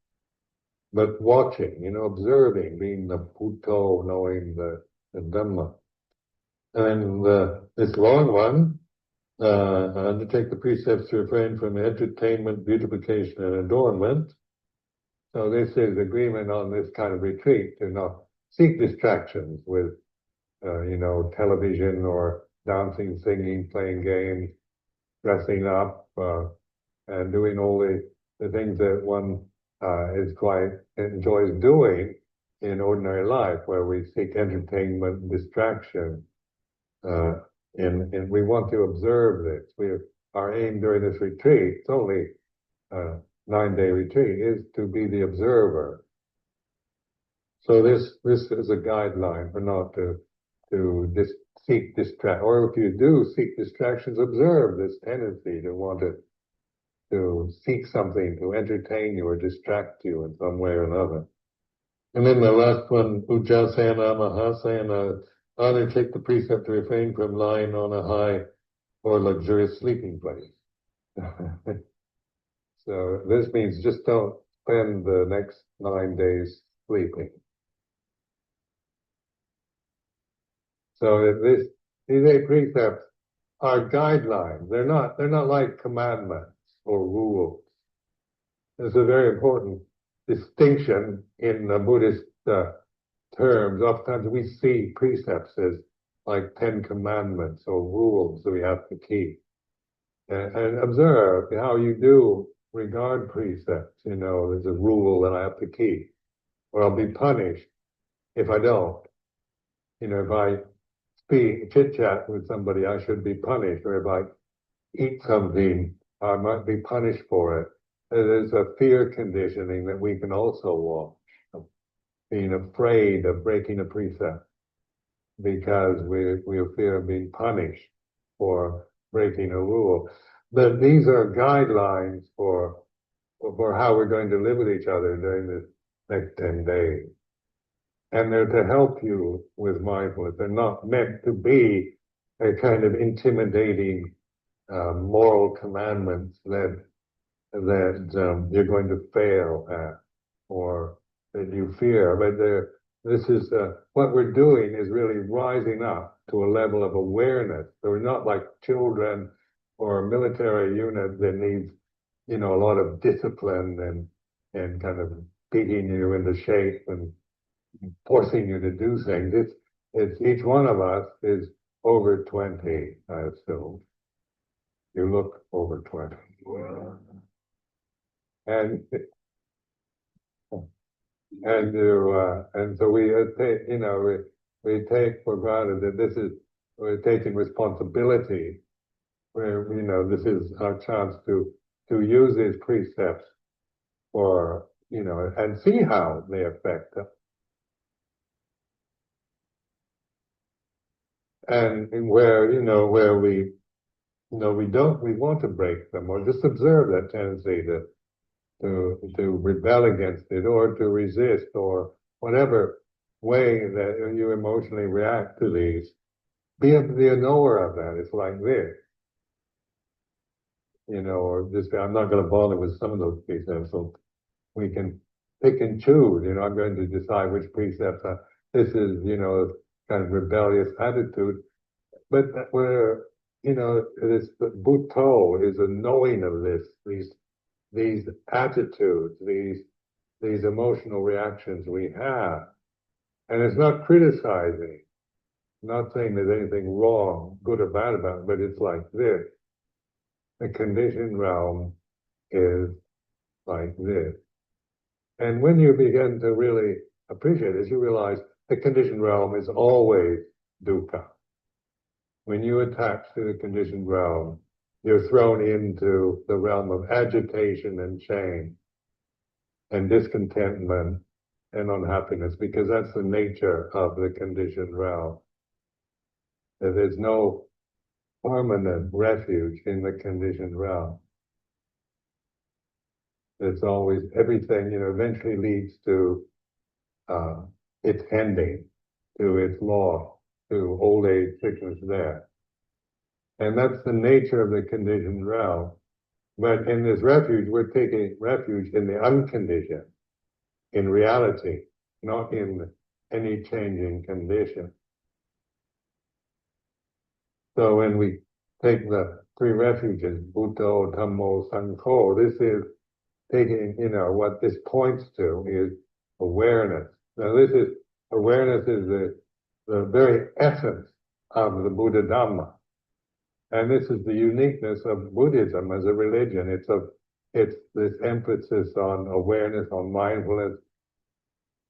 But watching, observing, being the Bhutto, knowing the Dhamma. And this long one, undertake the precepts to refrain from entertainment, beautification, and adornment. So this is agreement on this kind of retreat, to not seek distractions with, television or dancing, singing, playing games, dressing up, and doing all the things that one enjoys doing in ordinary life, where we seek entertainment and distraction. And we want to observe this. Our aim during this retreat, it's only a 9-day retreat, is to be the observer. So this is a guideline for not to seek distraction, or if you do seek distractions, observe this tendency to want to seek something to entertain you or distract you in some way or another. And then the last one, Ujjasana, Mahasana, undertake the precept to refrain from lying on a high or luxurious sleeping place. So this means just don't spend the next 9 days sleeping. So these 8 precepts are guidelines. They're not like commandments or rules. There's a very important distinction in the Buddhist terms. Oftentimes we see precepts as like 10 commandments or rules that we have to keep. And observe how you do regard precepts. There's a rule that I have to keep, or I'll be punished if I don't. If I chit-chat with somebody, I should be punished, or if I eat something, I might be punished for it. There's a fear conditioning that we can also watch, being afraid of breaking a precept because we fear of being punished for breaking a rule. But these are guidelines for how we're going to live with each other during this next 10 days. And they're to help you with mindfulness. They're not meant to be a kind of intimidating moral commandments that you're going to fail at or that you fear. But this is what we're doing is really rising up to a level of awareness. So we're not like children or a military unit that needs, a lot of discipline and kind of beating you into shape and forcing you to do things. It's each one of us is over 20, I assume. You look over 20. And so we, we take for granted that we're taking responsibility, where, this is our chance to use these precepts for, and see how they affect us. And where, where we want to break them, or just observe that tendency to rebel against it, or to resist, or whatever way that you emotionally react to these, be a knower of that. It's like this, or just, I'm not going to bother with some of those precepts, so we can pick and choose. I'm going to decide which precepts this is, kind of rebellious attitude. But where, this Bhutto is a knowing of these attitudes, these emotional reactions we have. And it's not criticizing, not saying there's anything wrong, good or bad about it, but it's like this. The conditioned realm is like this. And when you begin to really appreciate this, you realize the conditioned realm is always dukkha. When you attach to the conditioned realm, you're thrown into the realm of agitation and change and discontentment and unhappiness, because that's the nature of the conditioned realm. There's no permanent refuge in the conditioned realm. It's always, everything, eventually leads to its ending, to its loss, to old age, sickness, death. And that's the nature of the conditioned realm. But in this refuge, we're taking refuge in the unconditioned, in reality, not in any changing condition. So when we take the three refuges, Buddho, Dhammo, Sangho, this is taking, what this points to is awareness. Now awareness is the very essence of the Buddha Dhamma. And this is the uniqueness of Buddhism as a religion. It's this emphasis on awareness, on mindfulness,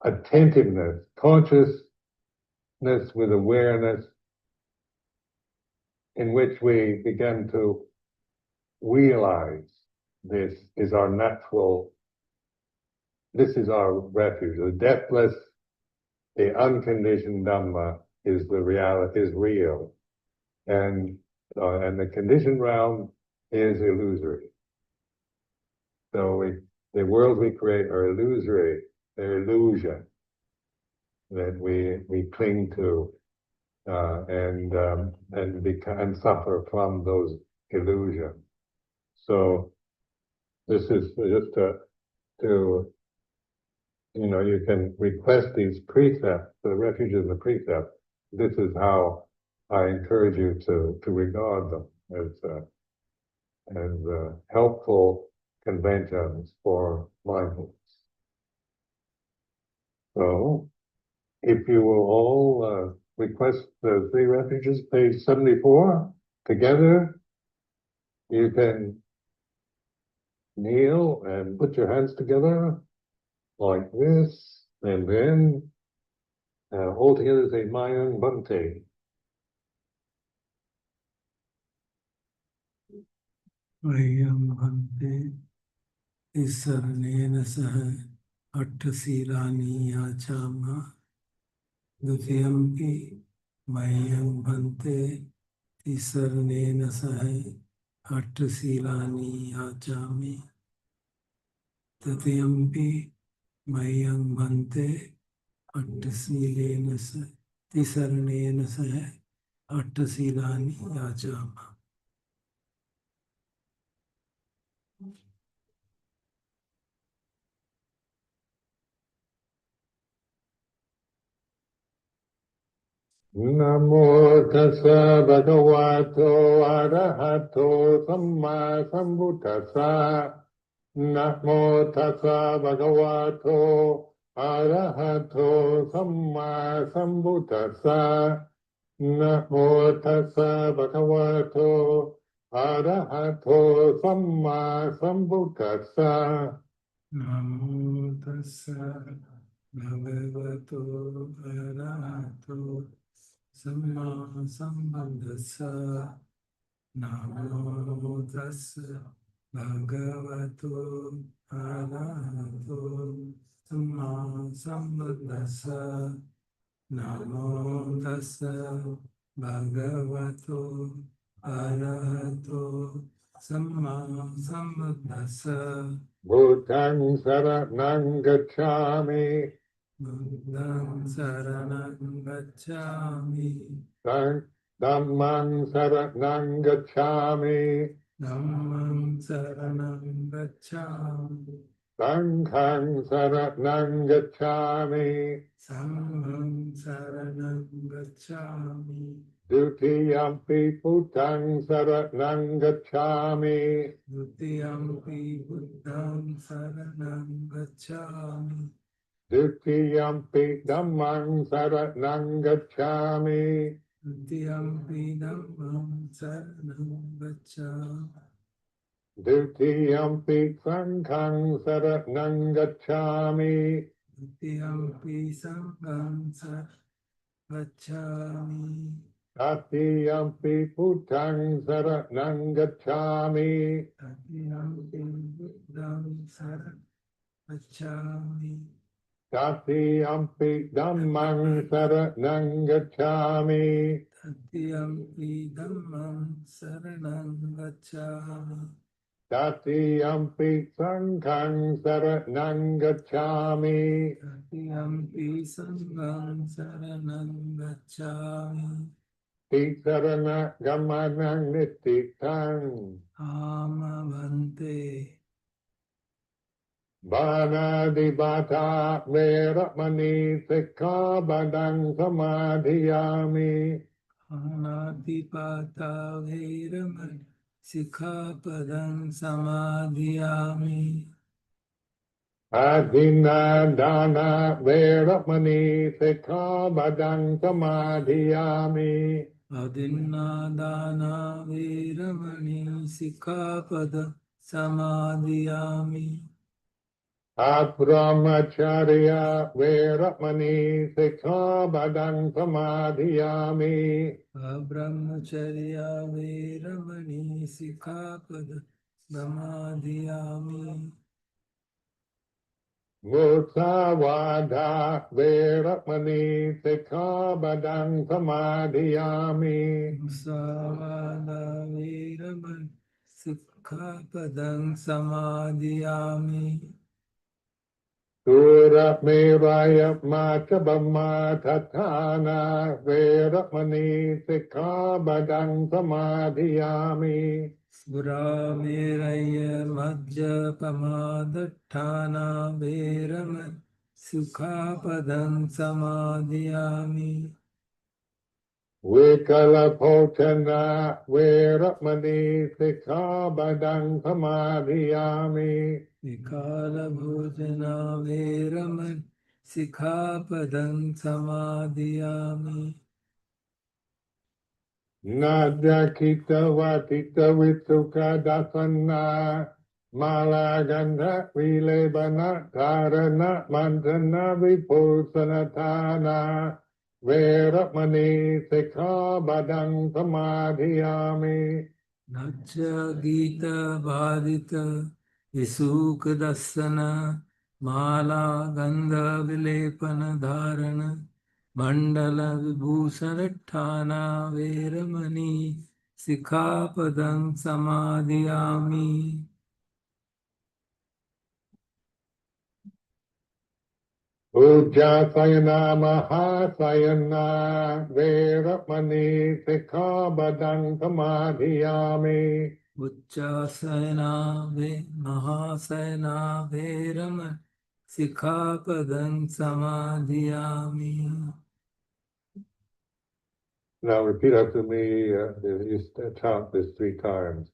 attentiveness, consciousness with awareness, in which we begin to realize this is our refuge. The deathless, the unconditioned Dhamma is the reality, is real. And the conditioned realm is illusory. So the worlds we create are illusory. They're illusion that we cling to and suffer from those illusions. So this is just to you can request these precepts, the refuges and the precepts. This is how I encourage you to regard them as helpful conventions for mindfulness. So, if you will all request the three refuges, page 74, together, you can kneel and put your hands together like this, and then all together say Mayang Bhante. Mayang Bhante Isaranena Saha Attasilani Yachama Dutiyampi Mayang Bhante Isaranena Saha Attasilani Yachami Tatiyampi Mayang Bhante Attasilena Saha Isaranena Saha Attasilani Yachama. Namo tassa bhagavato arahato samma sambuddhassa. Namo tassa bhagavato arahato samma sambuddhassa. Namo tassa bhagavato arahato samma sambuddhassa. Namo tassa Bhagavato arahato samma sambuddhassa. Namo tassa bhagavato arahato samma sambuddhassa. Namo tassa bhagavato arahato samma sambuddhassa. Bhutang saranang gacchami. Buddhang saranang gacchami. Dhammang saranang gacchami. Dhammang saranang gacchami. Sanghang saranang gacchami. Sanghang saranang gacchami. Dutiyampi Bhutang saranang gacchami. Dutiyampi buddhang saranang gacchami. Dutiyampi Dhammang saranang gacchami. Dutiyampi dhammang saranang gacchami. Dutiyampi Sanghang saranang gacchami. Dutiyampi sanghang saranang gacchami. Tatiyampi Bhutang saranang gacchami. Tatiyampi buddhang saranang gacchami. Tatiyampi Dhammang saranang gacchami. Tatiyampi dhammang saranang gacchami. Tatiyampi Sanghang saranang gacchami. Tatiyampi sanghang saranang gacchami. Tisarana gamanang nititang. Amavante. Banadibata veramani sikkhabadang samadhiyami. Anatipata veramani sikkhapadang samadhiyami. Adinadana veramani sikkhabadang samadhiyami. Adinadana veramani sikkhapada samadhiyami. Abrahmacharya veramani sikkhabadang samadhiyami. Abrahmacharya veramani sikkhapada samadhiyami. Musavada veramani sikkhabadang samadhiyami. Musavada veramani sikkhapadang samadhiyami. Sura meraya machabama tatthana veramani sikkhabadang samadhiyami. Suramiraya Madhyapamadhatthana Veramani Sukhapadang Samadhiyami. Vikalapotana veramani sikkhabadang samadhiyami. Vikala Bhojana Veramani Sikhapadang Samadhiyami. Nadyakita vatita vitsukha dasana malagandha vilebana dharana mandana vipulsanatana veramani sikkhabadang samadhiyami. Najya Gita Bhadita Visuka Dasana Mala Gandha Vilepana Dharana Mandala Vibhusarattana Veramani Sikhapadang Samadhiyami. Ujjasayana mahasayana veramani sikkhabadang samadhiyami. Uchasayana Mahasayana Veramani Sikhapadang Samadhiyami. Now repeat after me, you chant this 3 times.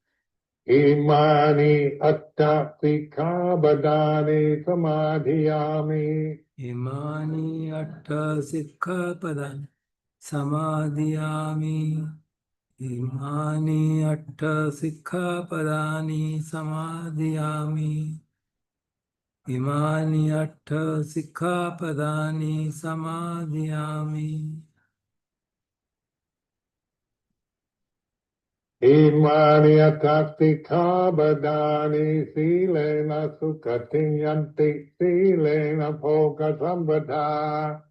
Imani atta sikkhabadani samadhiyami. Imani atta sikkhapadani samadhiyami. Imani atta sikkhapadani samadhiyami. इमानि अट्ठ सिक्खापदानि समादयामि Imani atati kabadani silena sukhatinyanti silena bhoga sambadha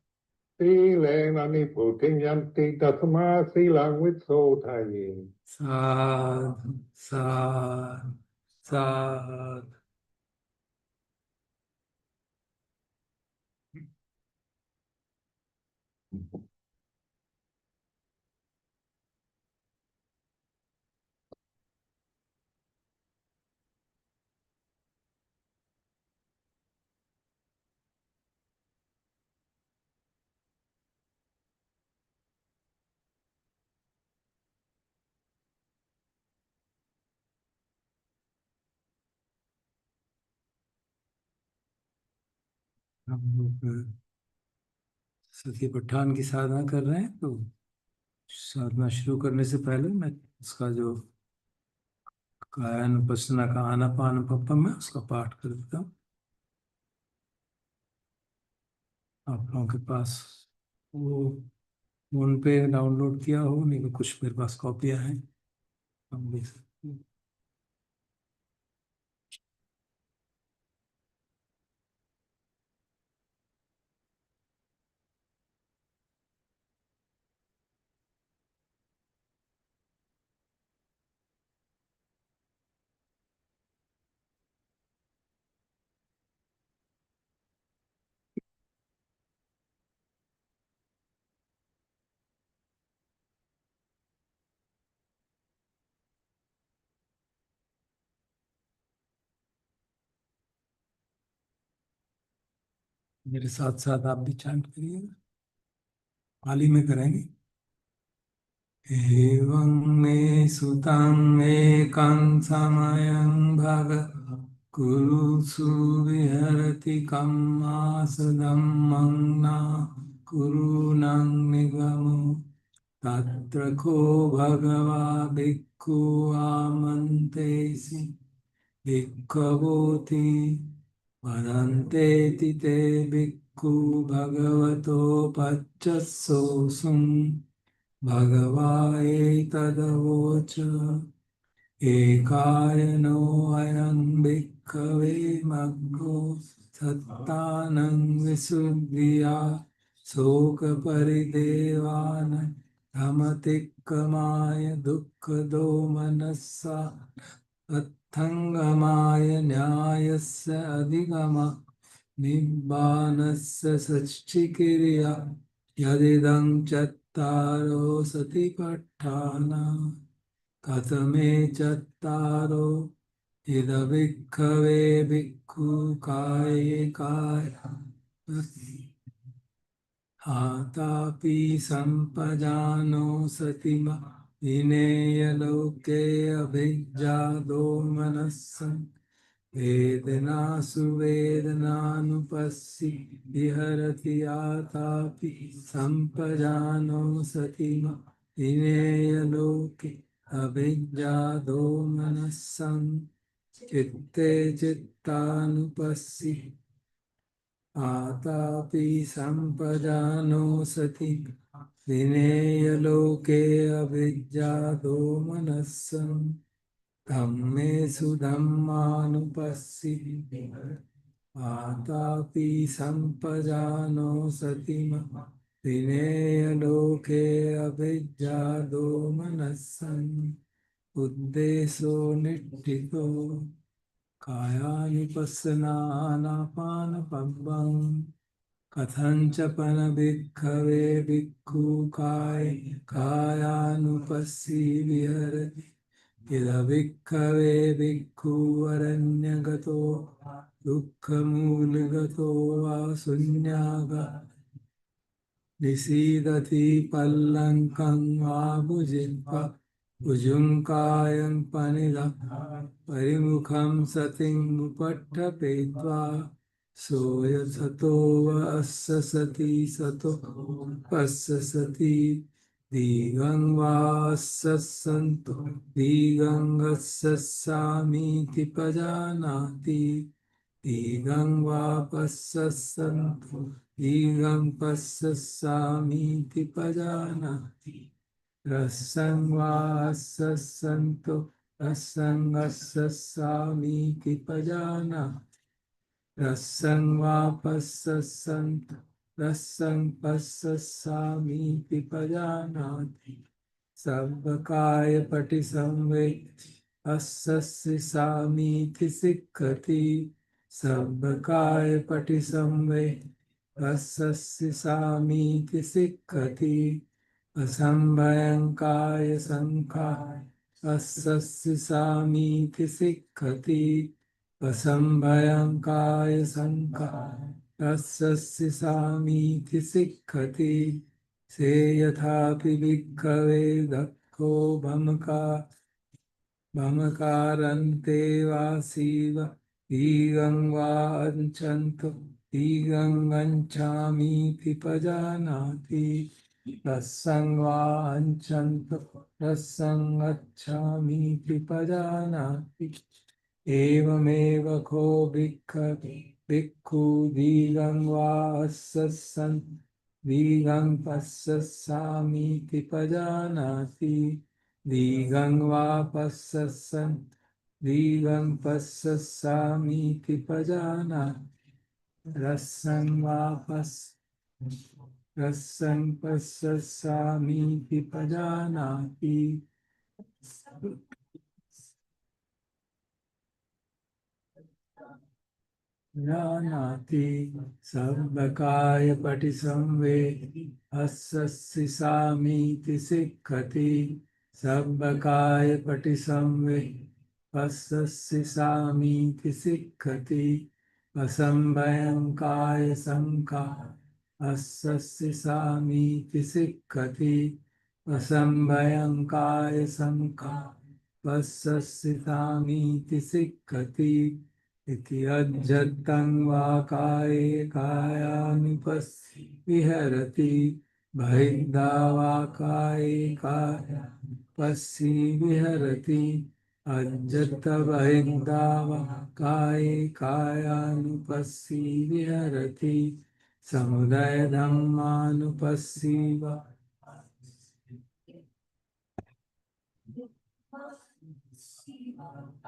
silena niputinyanti tasma silang vitsodhayi. sadhu sadhu sadhu हम लोग सतीपट्ठान की साधना कर रहे हैं, तो साधना शुरू करने से पहले मैं उसका जो कायान उपासना का आनापान पप्पम है उसका पाठ कर देता हूँ। आप लोगों के पास वो फोन पे डाउनलोड किया हो, नहीं तो कुछ मेरे पास कॉपियाँ हैं, हम देख सकते हैं। मेरे साथ साथ आप भी चांट करिएगा, हाल ही में करेंगे। एवं मे सुतं एकं समयं भग कुरुषु विहरति कम्मासदं न कुरुनं निगमो तत्र को भगवा भिक्खु आमन्तेसि भिक्खवोति वदन्तेति ते भिक्खु भगवतो पच्चसोऽसुम् भगवा एतदवोच एकायनो अयं भिक्खवे मग्गो सत्तानं विशुद्धिया शोकपरिदेवान धमतिक्कमाय दुःखदो मनस्सा अत्थङ्गमाय न्यायस्य अधिगमा निब्बानस्य सच्चिकिर्या यदिदं चत्तारो सतिपट्ठाना कथमे चत्तारो इदभिक्खवे भिक्खु काये काय हातापि सम्पजानो सतिमा विनेयलोके अभिज्ञादो मनस्सन् वेदनासु वेदनानुपस्सि विहरति यातापि सम्पजानो सतिमा विनेयलोके अभिज्ञादो मनस्सन् चित्ते चित्तानुपस्सि आतापि सम्पजानो सति विनेयलोके अभिज्ञादो मनस्सन् धम्मेषु धम्मानुपस्सि आतापि सम्पजानो सति विनेयलोके अभिज्ञादो मनस्सन् उद्देशो निष्ठितो कायानुपस्सनानापानपब्बं कथञ्चपन भिक्खवे भिक्खु कायानुपस्सि विहरति यदभिक्खवे भिक्खु अरण्यगतो दुःखमूलगतो वा शून्यागा निषीदति पल्लङ्कं वा भुजित्वा भुजुङ्कायं पनिदा परिमुखं सतिमुपट्ठपेत्वा सोऽयथतो वस्य सति सतो वस्य सति दीर्घं वास्य सन्तो दीर्घं गस्य सामीति पजानाति Igam vapassasantu, igam passasami pajanati. Rasang vasasantu, rasang assasami pajanati. Rasang vapasasantu, rasang passasami pajanati. Sabbakaya patisamveti, assassi samiti sikkati. Sabbakaya patisamveti, assassi samiti sikkati. Asambhayankaya sankhaya, assassi samiti sikkati. Asambhayankaya sankhaya, assassi samiti sikkati. Se yathapi bhikkhave dakko bhamakarante vasiva igam vanchanto igam ganchami pajanati rasang vanchanto rasang gacchami pajanati evameva ko bhikkhu digam va assasan digam passasami pajanati digam va passasan digam passasami pajanati rasang va rasang passasami pajanati Janati Sabbakaya Patisamveti Assassi Samiti Sikkati Sabbakaya Patisamveti Assassi Samiti Sikkati Asambhayankaya Sankha Assassi Samiti Sikkati Asambhayankaya Sankha Assassi Samiti Sikkati इति अज्जतं वा काये कायानुपस्सि विहरति बहिर्दा वा काये कायानुपस्सि विहरति अज्जत बहिर्दा वा काये कायानुपस्सि विहरति समुदय धम्मानुपस्सि वा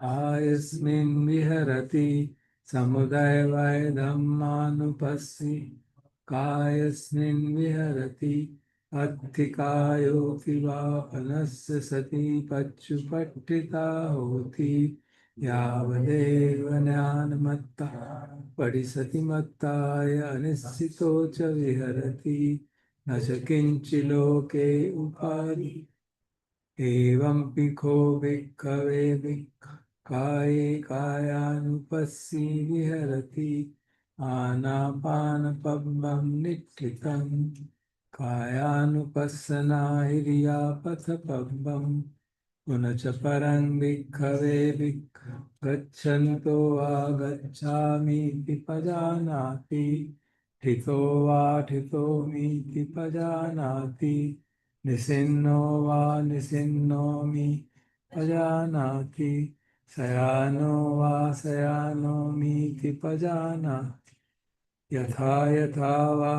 आयस्मिन् विहरति समुदय वै धम्मानुपस्सि कायस्मिन् विहरति अत्थिकायोऽपि वा फलस्य सति पच्युपट्टिता होति यावदेव ज्ञानमत्ता पडिसति मत्ताय अनिश्चितो च विहरति न च किञ्चिलोके उपाधि एवं पिखो भिक्खवे काये कायानुपस्सि विहरति आनापानपद्मं निष्ठितं कायानुपस्सना हिरियापथपद्मं पुनश्च परं भिक्खवे गच्छन्तो वा गच्छामीति पजानाति ठितो वा ठितोमीति पजानाति निसिन्नो वा निसिन्नोमि पजानाति शयानो वा शयानोमीति पजानाति यथा यथा वा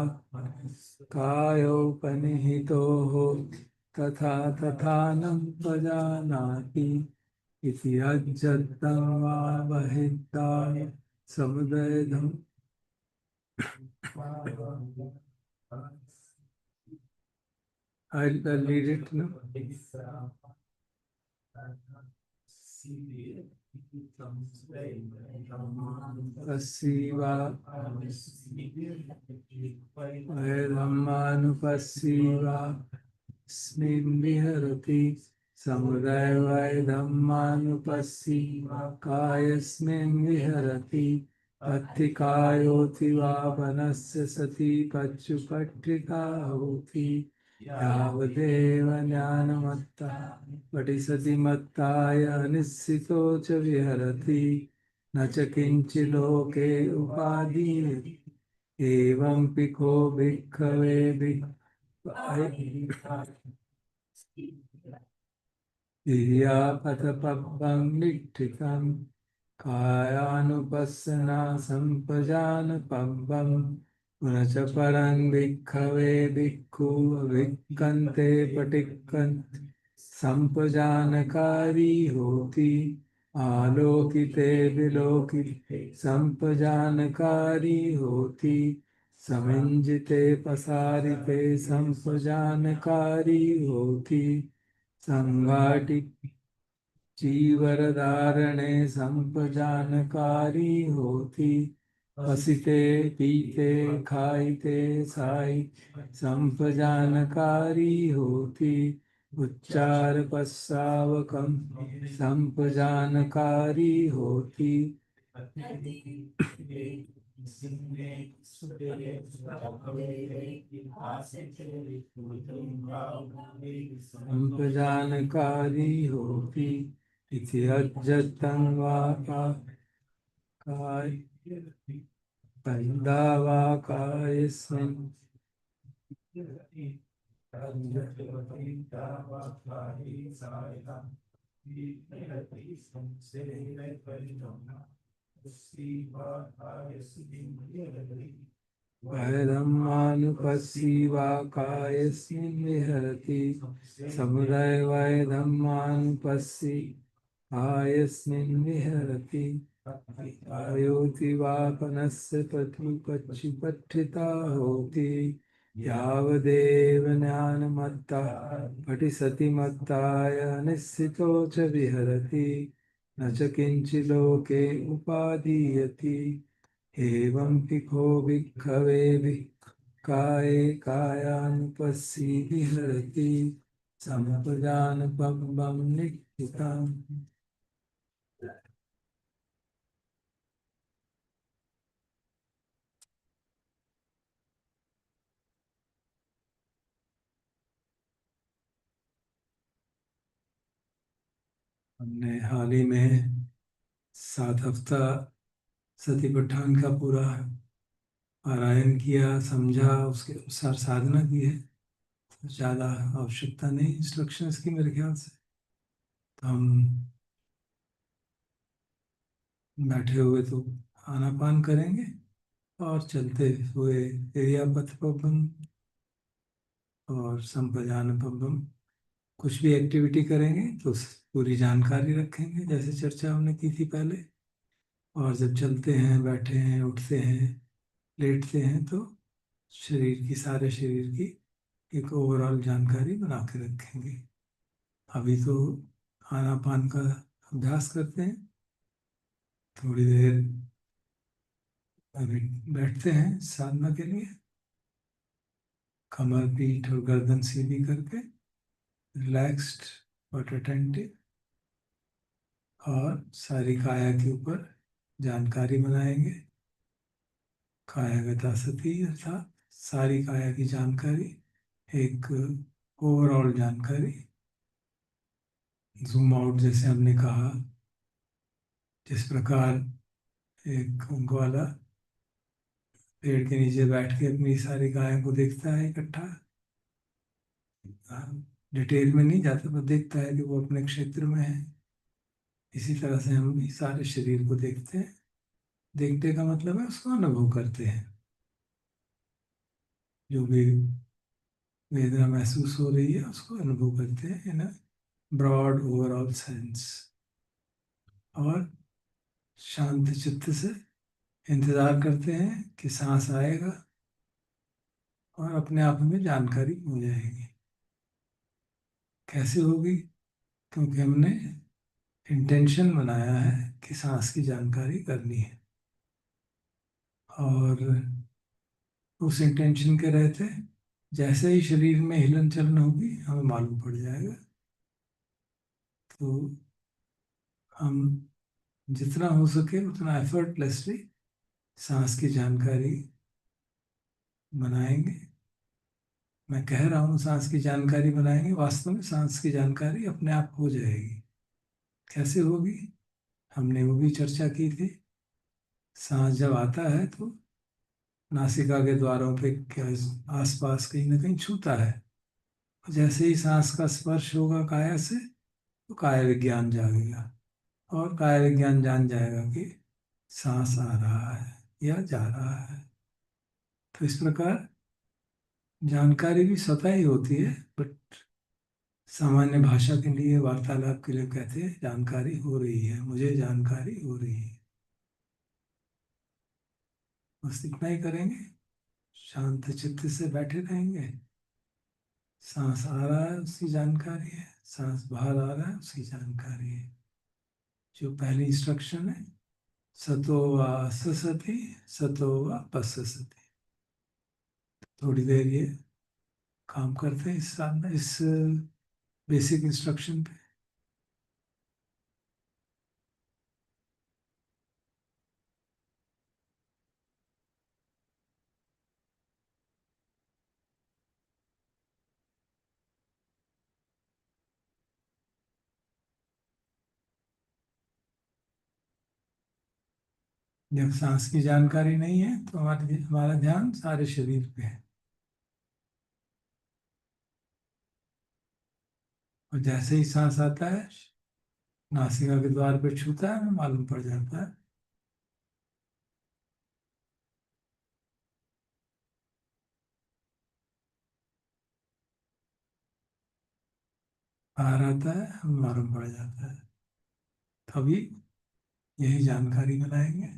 कायोपनिहितो तथा तथा न पजानाति इति अज्जतं वा बहिर्दाय समुदयधम् I'll read it now. Passiva Vedhammanupassiva Smin viharati Samudaya Vedhammanupassiva Kayasmin viharati Atthikayoti va vanasya sati pacchupatrika hoti यावदेव ज्ञानमत्ता पठिसति मत्ताय निश्चितो च विहरति न च किञ्चिलोके उपाधीयते एवं पिको भिक्खवे इर्यापथपब्बं निष्ठितम् कायानुपස්සना संपजानपब्बं पुनः च परं भिक्खवे भिक्खु भिक्खन्ते पटिक्कन्ते संपजानकारी होती आलोकिते विलोकिते संपजानकारी होती समिंजिते पसारिते संपजानकारी होती संघाटि जीवर धारणे संपजानकारी होती हसिते पीते खाइते साई संपजानकारी होती उच्चार पश्चावकम संपजानकारी होती संपजानकारी होती इति अज्जतं वा काय पैदा वा कायस्मिन् वैधम्मानुपस्सीवा कायस्मिन् विहरति समुदय वैधम्मानुपस्सी कायस्मिन् विहरति आयोति वापनस्य पठिता होति यावदेव ज्ञानमत्ता पठिसति मत्ताय निश्चितो च विहरति न च किञ्चिलोके उपादीयति एवं पिको भिक्खवे काये कायानुपस्सी विहरति संपजानपब्बं निक्खितम्। हमने हाल ही में 7 हफ्ता सतिपट्ठान का पूरा पारायण किया, समझा, उसके अनुसार साधना की है। तो ज़्यादा आवश्यकता नहीं इंस्ट्रक्शंस की मेरे ख्याल से। तो हम बैठे हुए तो आनापान करेंगे और चलते हुए एरियापथ पब्बम और संपजान पब्बम कुछ भी एक्टिविटी करेंगे तो पूरी जानकारी रखेंगे, जैसे चर्चा हमने की थी पहले। और जब चलते हैं, बैठे हैं, उठते हैं, लेटते हैं तो शरीर की, सारे शरीर की एक ओवरऑल जानकारी बना के रखेंगे। अभी तो आनापान का अभ्यास करते हैं, थोड़ी देर अभी बैठते हैं साधना के लिए, कमर, पीठ और गर्दन सीधी करके रिलैक्स्ड और अटेंटिव, और सारी काया के ऊपर जानकारी बनाएंगे। कायागता सती अर्थात सारी काया की जानकारी, एक ओवरऑल जानकारी। जूम आउट जैसे हमने कहा, जिस प्रकार एक ग्वाला पेड़ के नीचे बैठ के अपनी सारी गायों को देखता है इकट्ठा, डिटेल में नहीं जाता, पर देखता है कि वो अपने क्षेत्र में है। इसी तरह से हम भी सारे शरीर को देखते हैं। देखने का मतलब है उसको अनुभव करते हैं। जो भी वेदना महसूस हो रही है उसको अनुभव करते हैं इन ब्रॉड ओवरऑल सेंस, और शांत चित्त से इंतजार करते हैं कि सांस आएगा और अपने आप में जानकारी हो जाएगी। कैसे होगी? क्योंकि हमने इंटेंशन बनाया है कि सांस की जानकारी करनी है, और उस इंटेंशन के रहते जैसे ही शरीर में हिलन चलन होगी हमें मालूम पड़ जाएगा। तो हम जितना हो सके उतना एफर्टलेसली सांस की जानकारी बनाएंगे। मैं कह रहा हूँ सांस की जानकारी बनाएंगे, वास्तव में सांस की जानकारी अपने आप हो जाएगी। कैसे होगी? हमने वो भी चर्चा की थी। सांस जब आता है तो नासिका के द्वारों पे क्या आसपास कहीं ना कहीं छूता है। जैसे ही सांस का स्पर्श होगा काया से तो काया विज्ञान जागेगा और कार्य ज्ञान जान जाएगा कि सांस आ रहा है या जा रहा है। तो इस प्रकार जानकारी भी स्वतः ही होती है, बट सामान्य भाषा के लिए, वार्तालाप के लिए कहते हैं जानकारी हो रही है, मुझे जानकारी हो रही है। बस इतना ही करेंगे, शांत चित्त से बैठे रहेंगे। सांस आ रहा है उसकी जानकारी है, सांस बाहर आ रहा है उसकी जानकारी है। जो पहली इंस्ट्रक्शन है, सतो वा ससति, सतो वा पससति। थोड़ी देर ये काम करते हैं इस बेसिक इंस्ट्रक्शन पे। जब सांस की जानकारी नहीं है तो हमारा ध्यान सारे शरीर पे है, और जैसे ही सांस आता है नासिका के द्वार पे छूता है, हमें मालूम पड़ जाता है। बाहर आता है, हमें मालूम पड़ जाता है। तभी यही जानकारी बनाएंगे।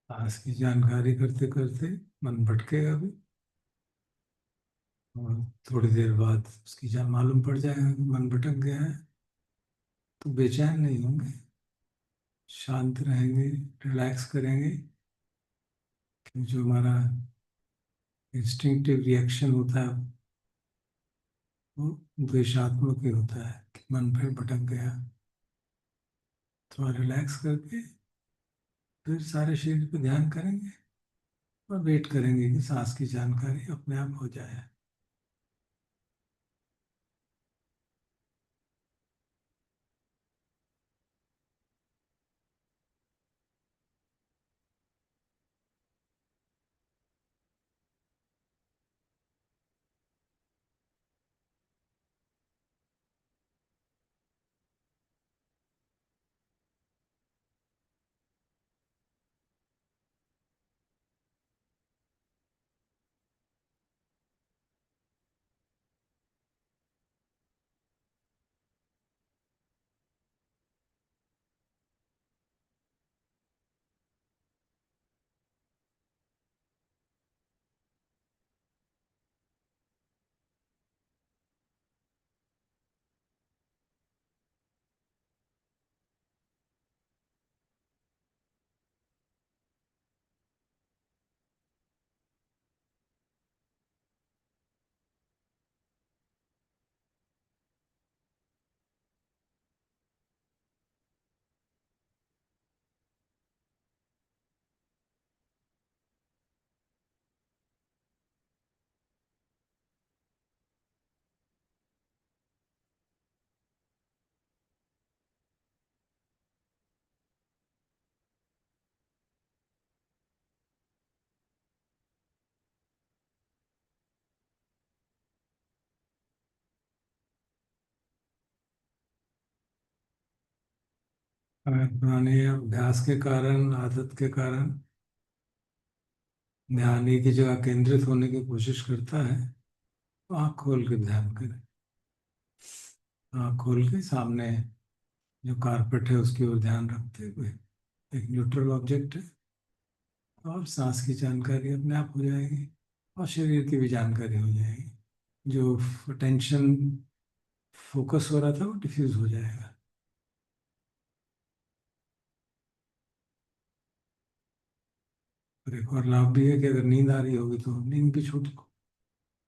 सांस की जानकारी करते करते मन भटकेगा भी। और थोड़ी देर बाद उसकी जान मालूम पड़ जाएगा कि मन भटक गया है, तो बेचैन नहीं होंगे, शांत रहेंगे, रिलैक्स करेंगे। कि जो हमारा इंस्टिंक्टिव रिएक्शन होता है वो द्वेषात्मक ही होता है कि मन फिर भटक गया। थोड़ा रिलैक्स करके फिर सारे शरीर पे ध्यान करेंगे और वेट करेंगे कि सांस की जानकारी अपने आप हो जाए। अगर पुराने अभ्यास के कारण, आदत के कारण ध्यान एक ही जगह केंद्रित होने की कोशिश करता है, तो आँख खोल के ध्यान करें। आँख खोल के सामने जो कारपेट है उसकी ओर ध्यान रखते हुए, एक न्यूट्रल ऑब्जेक्ट है, और सांस की जानकारी अपने आप हो जाएगी और शरीर की भी जानकारी हो जाएगी। जो टेंशन फोकस हो रहा था वो डिफ्यूज हो जाएगा। और एक और लाभ भी है कि अगर नींद आ रही होगी तो नींद भी छूट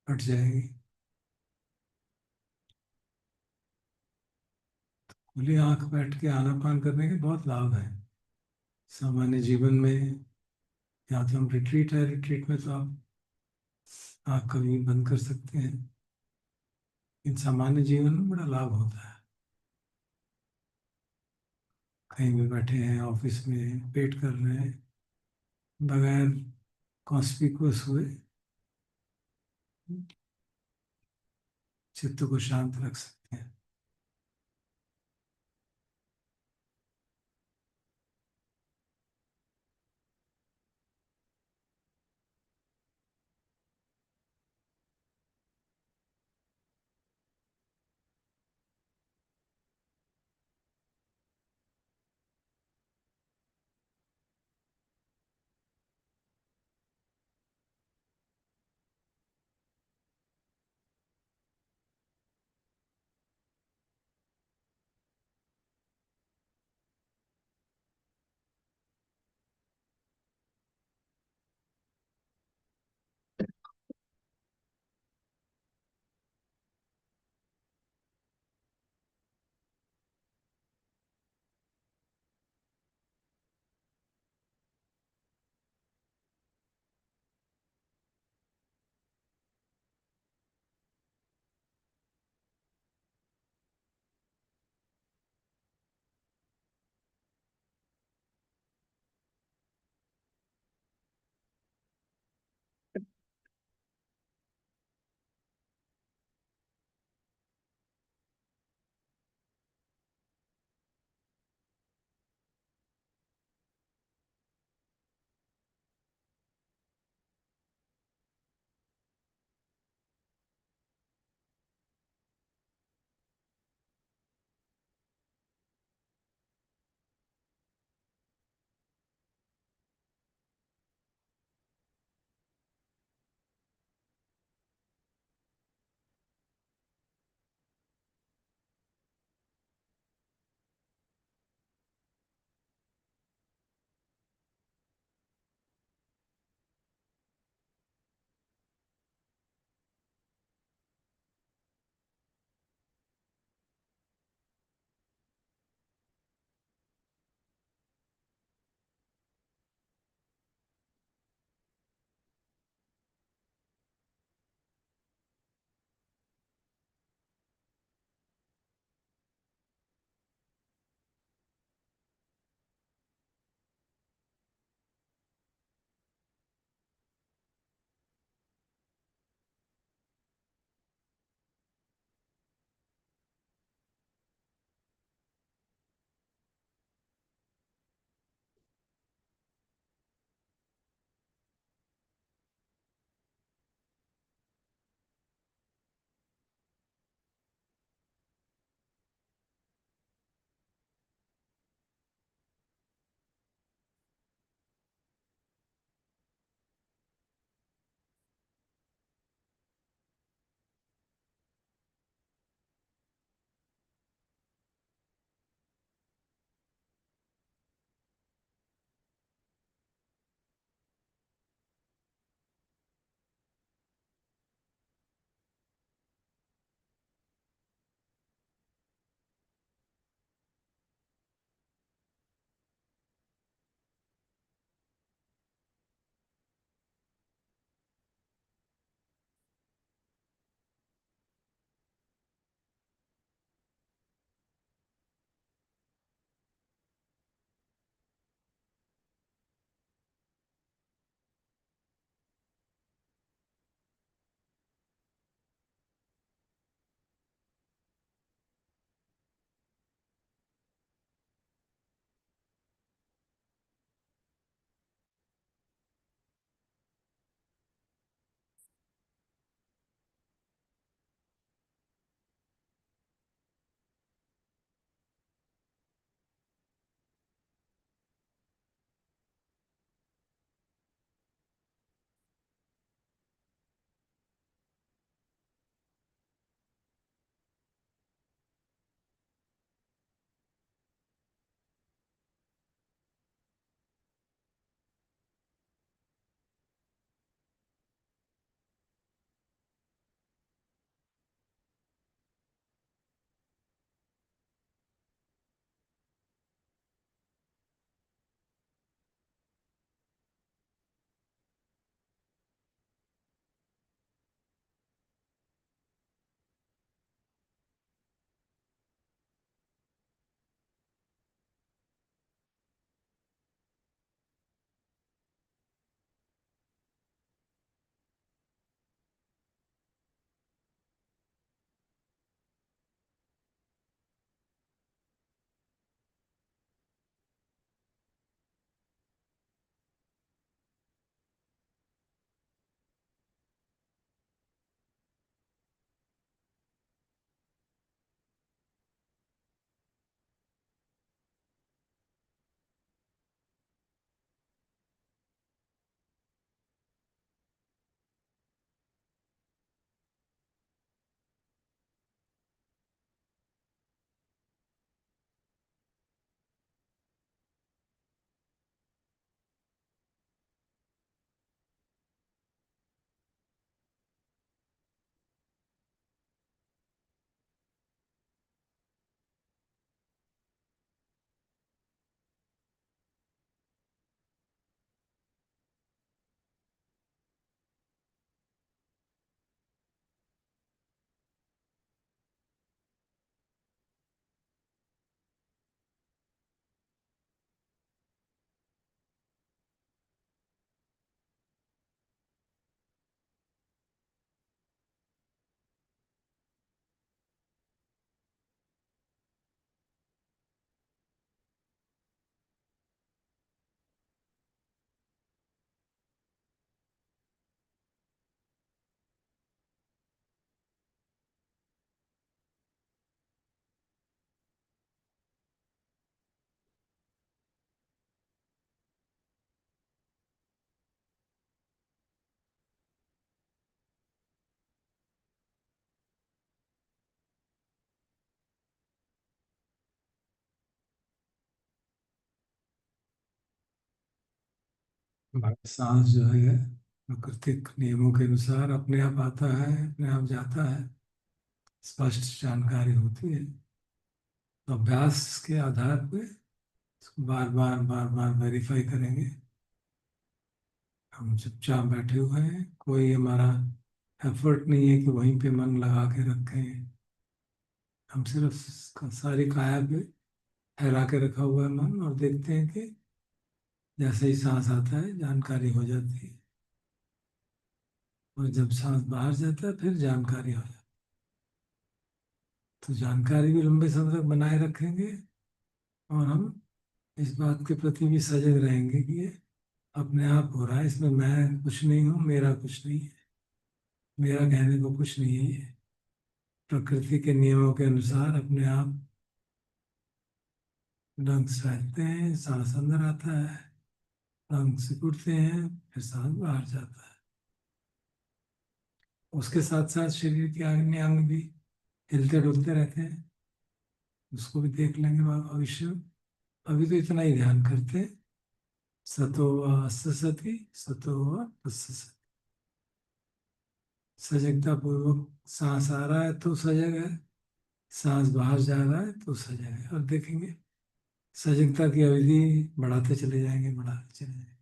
हट जाएगी। खुली आंख बैठ के आनापान करने के बहुत लाभ है सामान्य जीवन में। या तो हम रिट्रीट है, रिट्रीट में तो आप आंख कभी भी बंद कर सकते हैं। इन सामान्य जीवन में बड़ा लाभ होता है। कहीं भी बैठे हैं, ऑफिस में वेट कर रहे हैं, बगैर कॉन्स्पिकुअस हुए चित्त को शांत रख सकते हैं। हमारा सांस जो है प्राकृतिक नियमों के अनुसार अपने आप आता है, अपने आप जाता है, स्पष्ट जानकारी होती है। तो अभ्यास के आधार पे इसको बार बार बार बार वेरीफाई करेंगे। हम चुपचाप बैठे हुए हैं, कोई हमारा एफर्ट नहीं है कि वहीं पे मन लगा के रखें। हम सिर्फ सारी काया पे फैला के रखा हुआ है मन, और देखते हैं कि जैसे ही सांस आता है जानकारी हो जाती है, और जब सांस बाहर जाता है फिर जानकारी हो जाती है। तो जानकारी भी लंबे समय तक बनाए रखेंगे, और हम इस बात के प्रति भी सजग रहेंगे कि ये अपने आप हो रहा है, इसमें मैं कुछ नहीं हूँ, मेरा कुछ नहीं है, मेरा कहने को कुछ नहीं है। ये प्रकृति के नियमों के अनुसार अपने आप लंग्स फैलते हैं, सांस अंदर आता है, लंग्स सिकुड़ते हैं, फिर सांस बाहर जाता है। उसके साथ साथ शरीर के अन्य अंग भी हिलते डुलते रहते हैं, उसको भी देख लेंगे भविष्य में। अभी तो इतना ही ध्यान करते हैं, सतो वा सति, सतो वा तस्सति। सजगता पूर्वक सांस आ रहा है तो सजग है, सांस बाहर जा रहा है तो सजग है। और देखेंगे सजगता की अवधि बढ़ाते चले जाएंगे, बढ़ाते चले जाएंगे।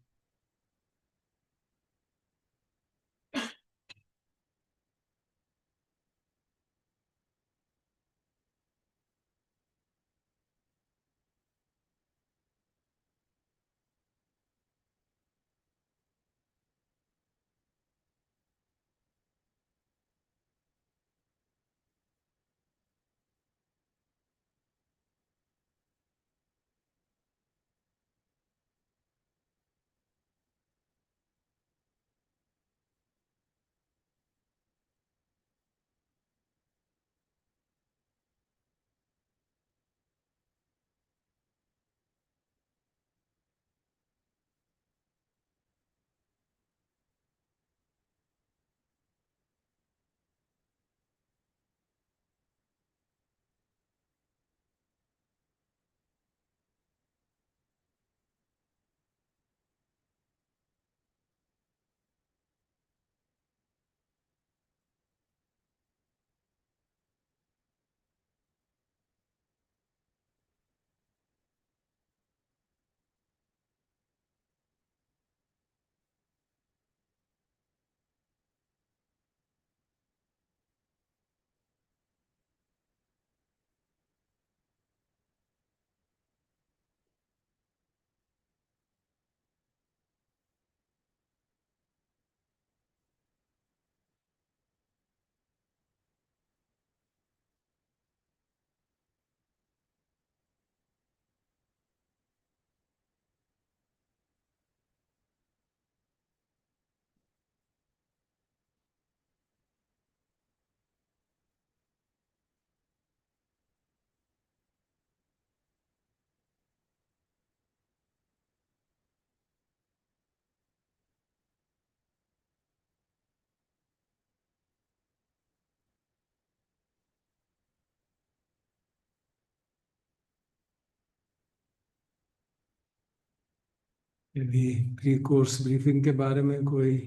यदि प्री कोर्स ब्रीफिंग के बारे में कोई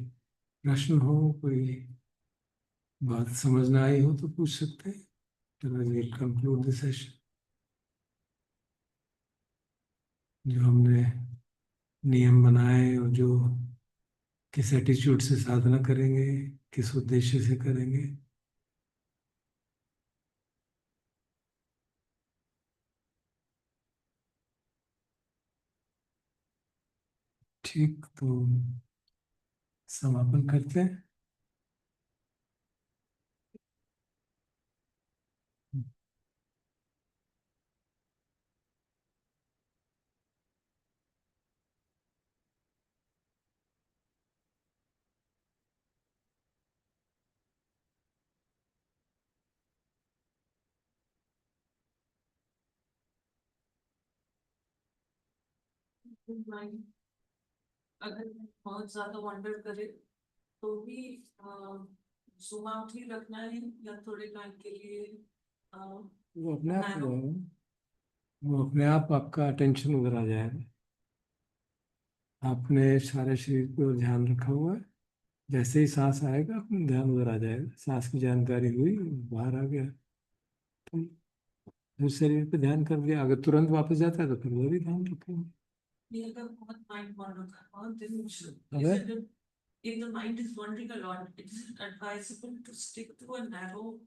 प्रश्न हो, कोई बात समझ ना आई हो तो पूछ सकते हैं। Conclude the session. जो हमने नियम बनाए और जो किस एटीट्यूड से साधना करेंगे, किस उद्देश्य से करेंगे, ठीक। तो समापन करते हैं। माइंड अगर बहुत ज्यादा वंडर करे तो भी जूम आउट ही रखना है, या थोड़े टाइम के लिए वो अपने आप हो नैरो। जाएगा, वो अपने आप आपका अटेंशन उधर आ जाएगा। आपने सारे शरीर को ध्यान रखा हुआ है। जैसे ही सांस आएगा अपना ध्यान उधर आ जाएगा, सांस की जानकारी हुई, बाहर आ गया, तो फिर शरीर पे ध्यान कर दिया। अगर तुरंत वापस जाता है तो फिर वो भी ध्यान रखेंगे। ये अगर बहुत माइंड वॉन्डर कर और then अगर if the mind is wandering a lot, it is advisable to stick to a narrow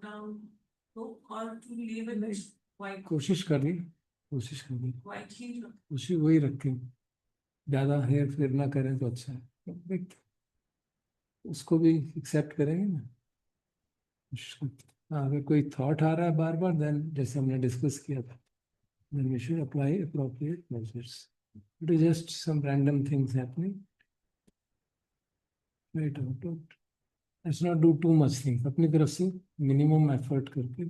down book or to leave it नहीं, wide कोशिश करनी, कोशिश करनी, ही कोशिश वही रखें, ज्यादा हेर फेर ना करें तो अच्छा है। देख, उसको भी एक्सेप्ट करेंगे ना। हाँ, अगर कोई थॉट आ रहा है बार बार, देन जैसे हमने डिस्कस किया था, then we should apply appropriate measures. It is just some random things happening. Wait out. Let's not do too much things. अपनी तरफ से मिनिमम एफर्ट करके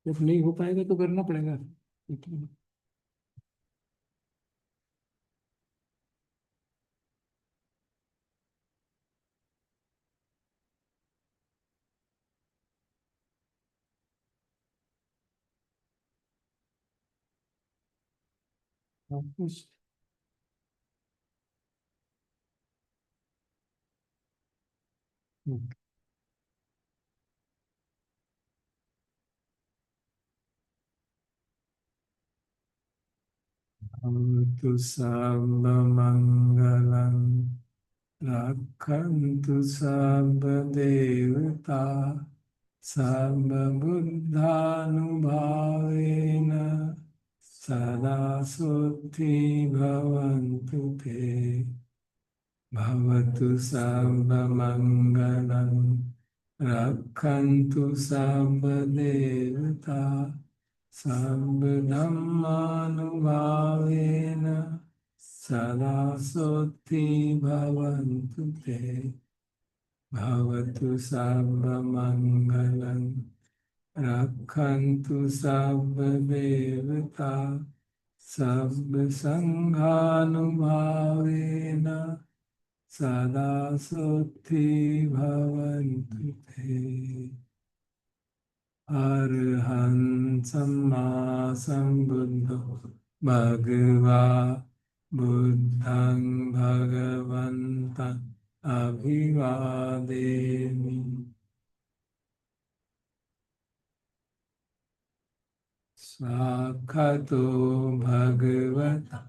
जब नहीं हो पाएगा तो करना पड़ेगा। कुछ भवतु सर्वमङ्गलं रक्षन्तु सर्वदेवता सर्वबुद्धानुभावेन सदा सुखी भवन्तु ते। भवतु सर्वमङ्गलं रक्षन्तु सर्वदेवता सर्वधर्मानुभावेन सदा सुखी भवन्तु ते। भवतु सर्वमङ्गलं रक्षन्तु सर्वदेवता सर्वसङ्घानुभावेन सदा सुखी भवन्तु ते। अरहं सम्मा सम्बुद्धो भगवा बुद्धं भगवन्तं अभिवादेमि। स्वाक्षतो भगवता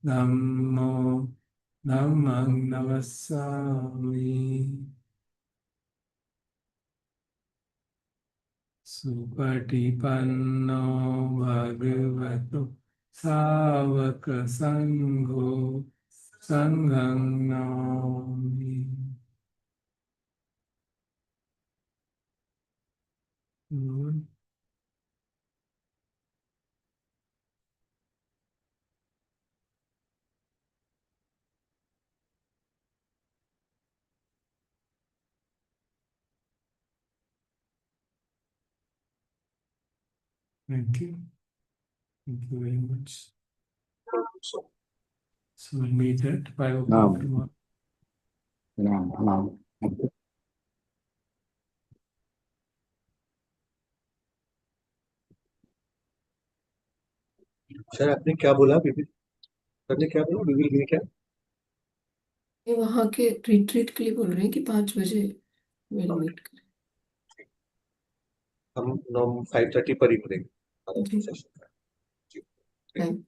धम्मो धम्मं नमस्सामि। सुपटिपन्नो भगवतो सावक संघो संघं Namami. Thank you. Thank you very much. So we'll meet at 5 o'clock tomorrow. Sir आपने क्या बोला विपिन? सर ने क्या बोला? विपिन ने क्या? ये वहाँ के रिट्रीट के लिए बोल रहे हैं कि 5 बजे विल मीट करें। हम 5:30 पर ही मिलेंगे जी। सेशन का। जी। थैंक